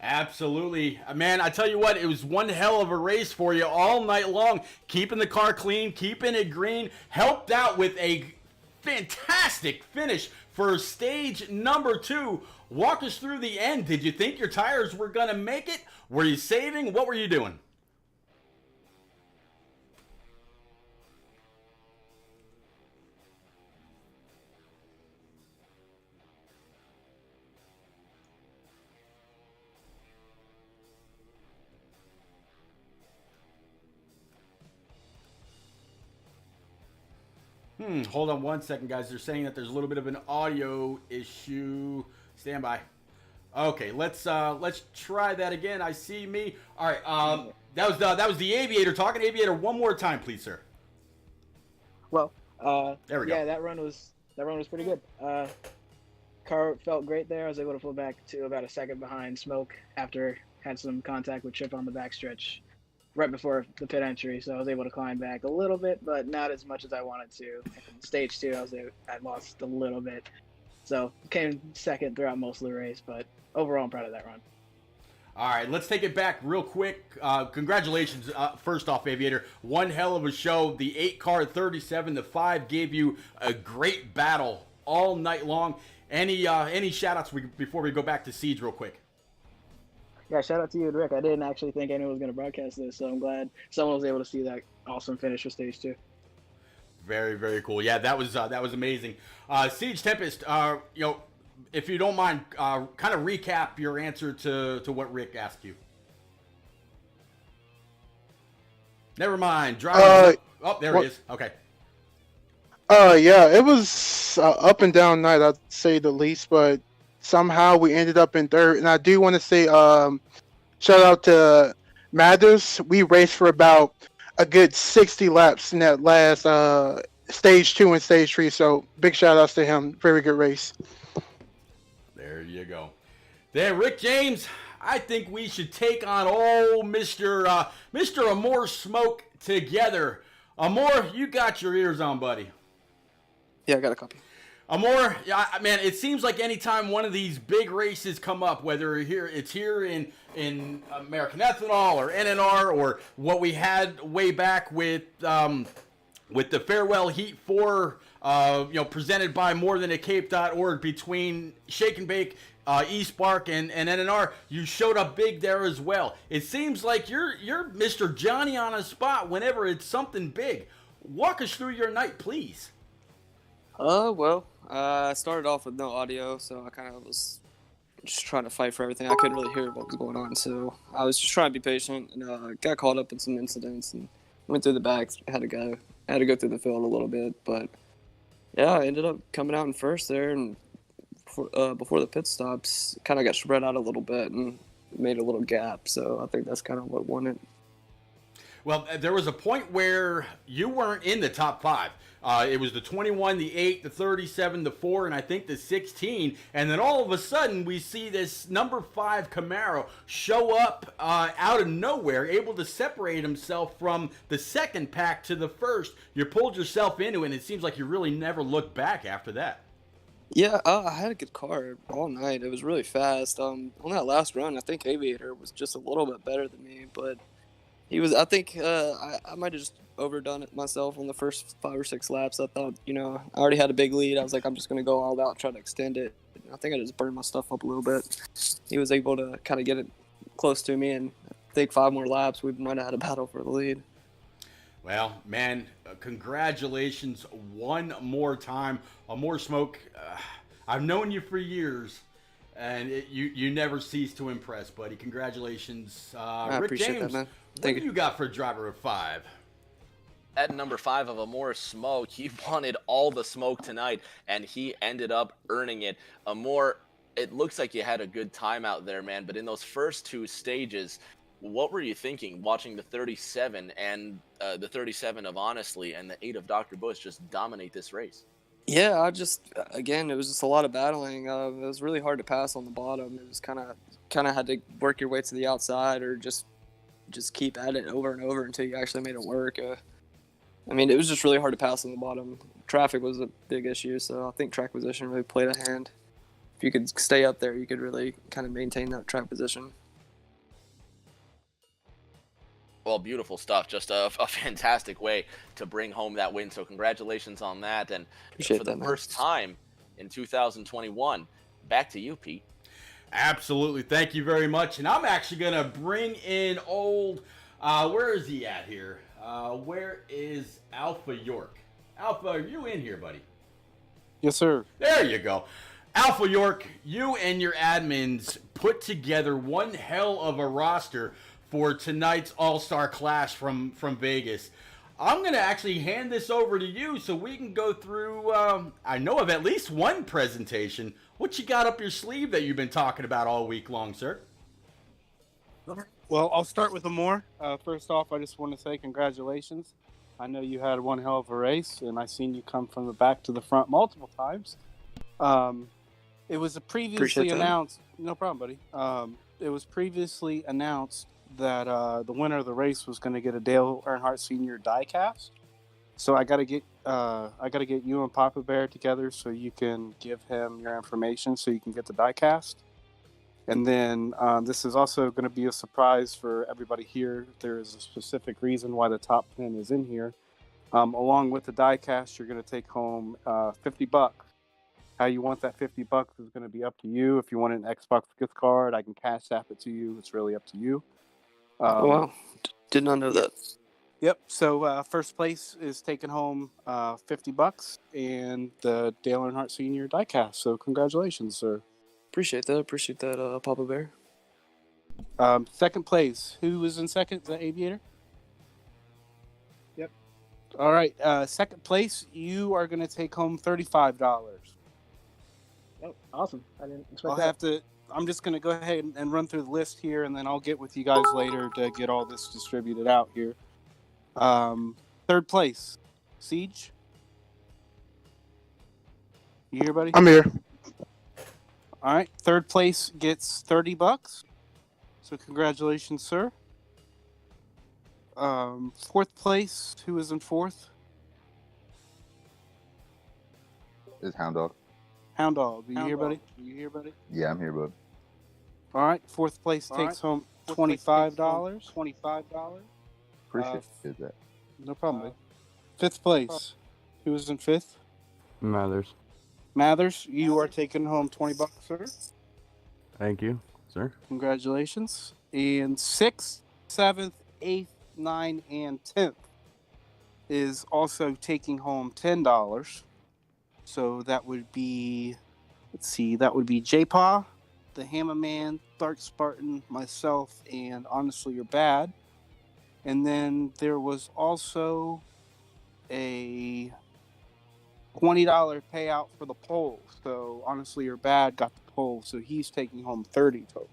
Absolutely. Man, I tell you what, it was one hell of a race for you all night long. Keeping the car clean, keeping it green, helped out with a fantastic finish for stage number 2. Walk us through the end. Did you think your tires were going to make it? Were you saving? What were you doing? Hold on one second, guys. They're saying that there's a little bit of an audio issue. Stand by. Okay, let's try that again. I see me. All right. That was the Aviator talking. Aviator, one more time, please, sir.
Well,
there we go.
Yeah, that run was pretty good. Car felt great there. I was able to pull back to about a second behind Smoke after had some contact with Chip on the backstretch right before the pit entry, so I was able to climb back a little bit, but not as much as I wanted to. In stage 2, I lost a little bit, so came second throughout most of the race, but overall I'm proud of that run.
All right, let's take it back real quick. Congratulations, first off, Aviator. One hell of a show. The 8 car 37-5 gave you a great battle all night long. Any shout-outs before we go back to Siege real quick?
Yeah, shout out to you and Rick. I didn't actually think anyone was going to broadcast this, so I'm glad someone was able to see that awesome finish for stage 2.
Very, very cool. Yeah, that was amazing. Siege Tempest, if you don't mind, kind of recap your answer to what Rick asked you. Never mind. There he is. Okay.
Yeah, it was up and down night, I'd say the least, but somehow we ended up in third. And I do want to say shout out to Mathers. We raced for about a good 60 laps in that last stage 2 and stage 3. So big shout outs to him. Very good race.
There you go. There, Rick James, I think we should take on old Mr. Amore Smoke together. Amore, you got your ears on, buddy.
Yeah, I got a copy.
Amore, man, it seems like anytime one of these big races come up, whether it's here in American Ethanol or NNR or what we had way back with the Farewell Heat 4, presented by morethanAcape.org between Shake and Bake, eSpark, and NNR, you showed up big there as well. It seems like you're Mr. Johnny on a spot whenever it's something big. Walk us through your night, please.
I started off with no audio, so I kind of was just trying to fight for everything. I couldn't really hear what was going on, so I was just trying to be patient, and got caught up in some incidents and went through the back. Had to go through the field a little bit, but yeah, I ended up coming out in first there, and before the pit stops, kind of got spread out a little bit and made a little gap. So I think that's kind of what won it.
Well, there was a point where you weren't in the top 5. It was the 21, the 8, the 37, the 4, and I think the 16. And then all of a sudden, we see this number 5 Camaro show up out of nowhere, able to separate himself from the second pack to the first. You pulled yourself into it, and it seems like you really never looked back after that.
Yeah, I had a good car all night. It was really fast. On that last run, I think Aviator was just a little bit better than me, but he was. I think I might have just overdone it myself on the first 5 or 6 laps. I thought, I already had a big lead. I was like, I'm just gonna go all out, try to extend it. I think I just burned my stuff up a little bit. He was able to kind of get it close to me, and I think 5 more laps, we might have had a battle for the lead.
Well, man, congratulations one more time on More Smoke. I've known you for years, and you never cease to impress, buddy. Congratulations.
I
Rick
appreciate
James,
that, man.
what
Thank
do
you.
you got for driver of 5?
At number 5 of a More Smoke, he wanted all the smoke tonight, and he ended up earning it. It looks like you had a good time out there, man, but in those first 2 stages, what were you thinking watching the 37 and the 37 of Honestly and the 8 of Dr. Bush just dominate this race?
Yeah, it was just a lot of battling. It was really hard to pass on the bottom. It was kind of had to work your way to the outside, or just keep at it over and over until you actually made it work. I mean, it was just really hard to pass on the bottom. Traffic was a big issue, so I think track position really played a hand. If you could stay up there, you could really kind of maintain that track position.
Well, beautiful stuff. Just a fantastic way to bring home that win. So congratulations on that. And
Appreciate
for the
that, man.
first time in 2021, back to you, Pete.
Absolutely. Thank you very much. And I'm actually going to bring in where is he at here? Where is Alpha York? Alpha, are you in here, buddy?
Yes, sir.
There you go. Alpha York, you and your admins put together one hell of a roster for tonight's All-Star Clash from Vegas. I'm going to actually hand this over to you so we can go through, I know of at least one presentation. What you got up your sleeve that you've been talking about all week long, sir?
Well, I'll start with Amore. First off, I just want to say congratulations. I know you had one hell of a race, and I've seen you come from the back to the front multiple times. It was previously announced. No problem, buddy. It was previously announced that the winner of the race was going to get a Dale Earnhardt Sr. diecast. So I got to get you and Papa Bear together so you can give him your information so you can get the diecast. And then this is also going to be a surprise for everybody here. There is a specific reason why the top 10 is in here. Along with the diecast, you're going to take home $50. How you want that $50 is going to be up to you. If you want an Xbox gift card, I can cash app it to you. It's really up to you.
Wow. Did not know that.
Yep. So first place is taking home $50 and the Dale Earnhardt Sr. diecast. So congratulations, sir.
Appreciate that, Papa Bear.
Second place. Who was in second? Is that Aviator? Yep. All right. Second place, you are going to take home $35.
Oh, awesome. I didn't expect that.
I'm just going to go ahead and run through the list here, and then I'll get with you guys later to get all this distributed out here. Third place, Siege. You here, buddy?
I'm here.
All right. Third place gets $30. So congratulations, sir. Fourth place, who is in fourth?
It's Hound Dog.
Hound Dog. Are you here, buddy?
Yeah, I'm here, bud.
All right. Fourth place takes home $25.
Appreciate that.
No problem, buddy. Fifth place. Who is in fifth? Mathers, you are taking home $20, sir.
Thank you, sir.
Congratulations. And 6th, 7th, 8th, 9th, and 10th is also taking home $10. So that would be, J-Paw, the Hammerman, Dark Spartan, myself, and Honestly You're Bad. And then there was also a $20 payout for the poll. So Honestly You're Bad got the poll, so he's taking home $30 total.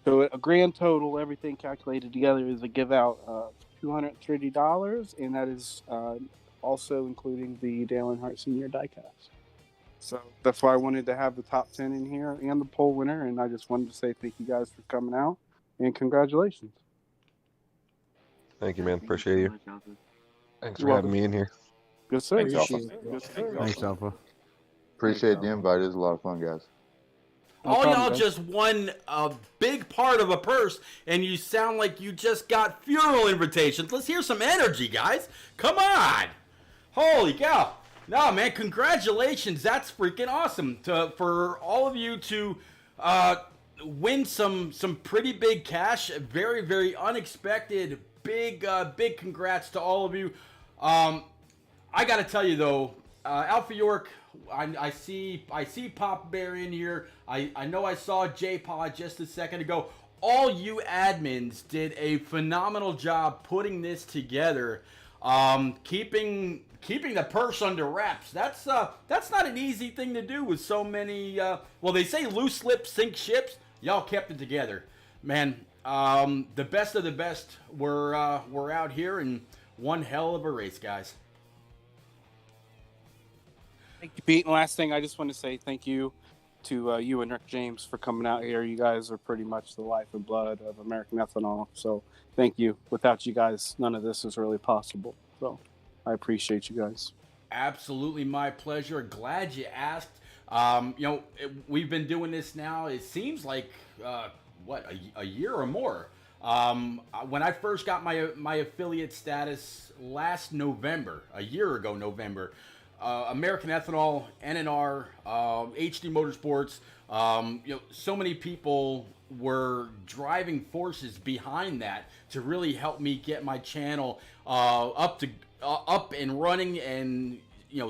So a grand total, everything calculated together, is a give out of $230, and that is also including the Dale Earnhardt Sr. diecast. So that's why I wanted to have the top 10 in here and the poll winner, and I just wanted to say thank you guys for coming out, and congratulations.
Thank you, man. Appreciate you. Thanks
You're
for having
welcome.
me in here.
Good sir.
Thanks, Alpha.
Appreciate the invite. It was a lot of fun, guys.
All y'all just won a big part of a purse, and you sound like you just got funeral invitations. Let's hear some energy, guys. Come on. Holy cow. No, man, congratulations. That's freaking awesome for all of you to win some pretty big cash. Very, very unexpected. Big congrats to all of you. I got to tell you, though, Alpha York, I see Pop Bear in here. I know I saw J-Paw just a second ago. All you admins did a phenomenal job putting this together. Keeping the purse under wraps. That's not an easy thing to do with so many. Well, they say loose lips sink ships. Y'all kept it together, man. The best of the best were out here in one hell of a race, guys.
Thank you, Pete. And last thing, I just want to say thank you to you and Rick James for coming out here. You guys are pretty much the life and blood of American Ethanol. So thank you. Without you guys, none of this is really possible. So I appreciate you guys.
Absolutely my pleasure. Glad you asked. We've been doing this now. It seems like, a year or more. When I first got my affiliate status last November, a year ago November, American Ethanol, NNR, HD Motorsports, so many people were driving forces behind that to really help me get my channel up and running and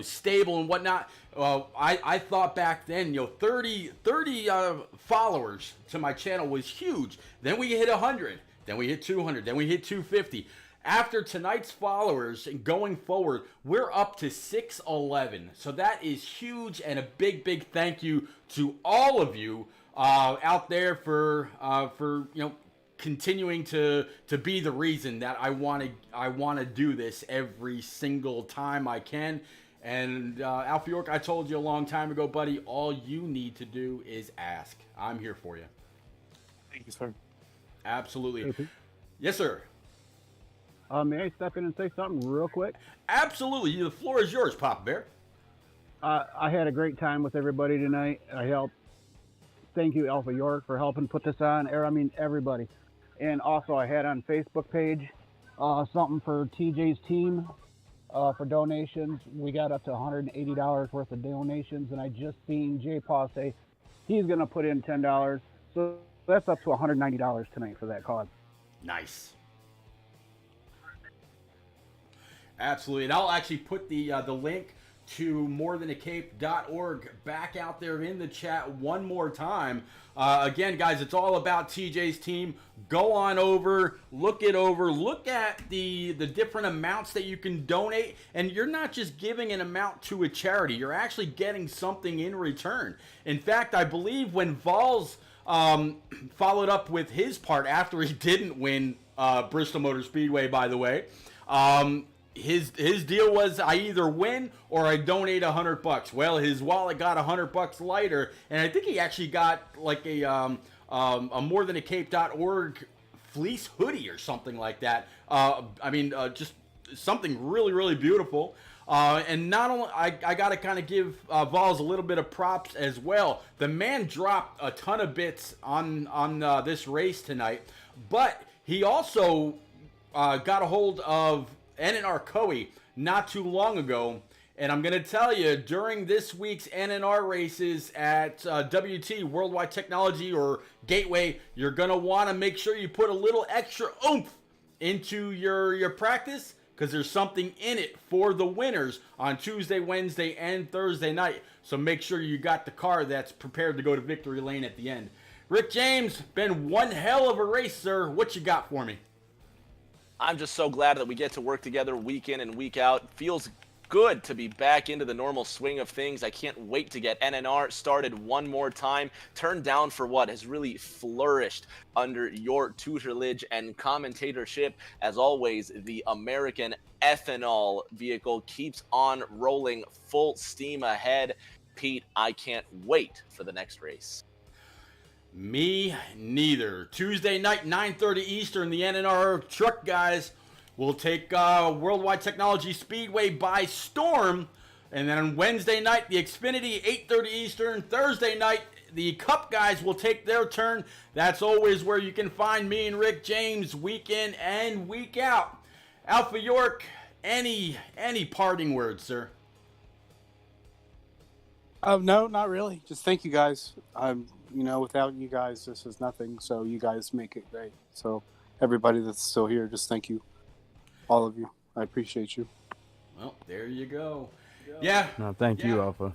stable and whatnot. I thought back then 30 followers to my channel was huge. Then we hit 100, then we hit 200, then we hit 250. After tonight's followers and going forward, we're up to 611. So that is huge, and a big thank you to all of you out there for continuing to be the reason that I want to do this every single time I can. And Alpha York, I told you a long time ago, buddy, all you need to do is ask. I'm here for you.
Thank you, sir.
Absolutely. Yes, sir.
May I step in and say something real quick?
Absolutely. The floor is yours, Papa Bear.
I had a great time with everybody tonight. Thank you, Alpha York, for helping put this on. Everybody. And also, I had on Facebook page something for TJ's team for donations. We got up to $180 worth of donations, and I just seen J-Paw say he's going to put in $10. So that's up to $190 tonight for that cause.
Nice. Absolutely, and I'll actually put the link to morethan-a-cape.org back out there in the chat one more time. Again, guys, it's all about TJ's team. Go on over, look at the different amounts that you can donate, and you're not just giving an amount to a charity. You're actually getting something in return. In fact, I believe when Vols followed up with his part after he didn't win Bristol Motor Speedway, by the way, his deal was I either win or I donate $100. Well, his wallet got $100 lighter, and I think he actually got like a morethan-a-cape.org fleece hoodie or something like that. Just something really beautiful. And not only I got to kind of give Vols a little bit of props as well. The man dropped a ton of bits on this race tonight, but he also got a hold of NNR Coe not too long ago, and I'm going to tell you, during this week's NNR races at WT, Worldwide Technology, or Gateway, you're going to want to make sure you put a little extra oomph into your practice, because there's something in it for the winners on Tuesday, Wednesday, and Thursday night. So make sure you got the car that's prepared to go to victory lane at the end. Rick James, been one hell of a race, sir. What you got for me?
I'm just so glad that we get to work together week in and week out. Feels good to be back into the normal swing of things. I can't wait to get NNR started one more time. Turned down for what has really flourished under your tutelage and commentatorship. As always, the American Ethanol vehicle keeps on rolling full steam ahead. Pete, I can't wait for the next race.
Me neither. Tuesday night, 9:30 Eastern, the NNR truck guys will take Worldwide Technology Speedway by storm. And then on Wednesday night, the Xfinity, 8:30 Eastern. Thursday night, the Cup guys will take their turn. That's always where you can find me and Rick James week in and week out. Alpha York, any parting words, sir?
No, not really. Just thank you guys. Without you guys, this is nothing. So you guys make it great. So everybody that's still here, just thank you, all of you. I appreciate you.
Well, there you go. Yeah.
No, thank you, Alpha.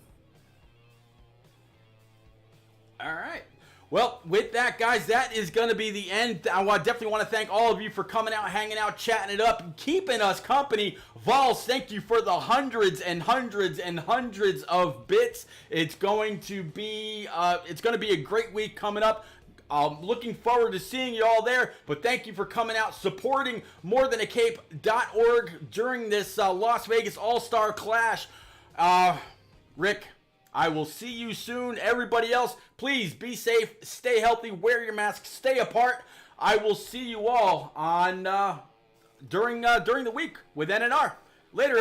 All right. Well, with that, guys, that is going to be the end. I definitely want to thank all of you for coming out, hanging out, chatting it up, and keeping us company. Vols, thank you for the hundreds and hundreds and hundreds of bits. It's going to be a great week coming up. Looking forward to seeing you all there. But thank you for coming out, supporting morethan-a-cape.org during this Las Vegas All-Star Clash. Rick, I will see you soon. Everybody else, please be safe, stay healthy, wear your mask, stay apart. I will see you all on during the week with NNR. Later.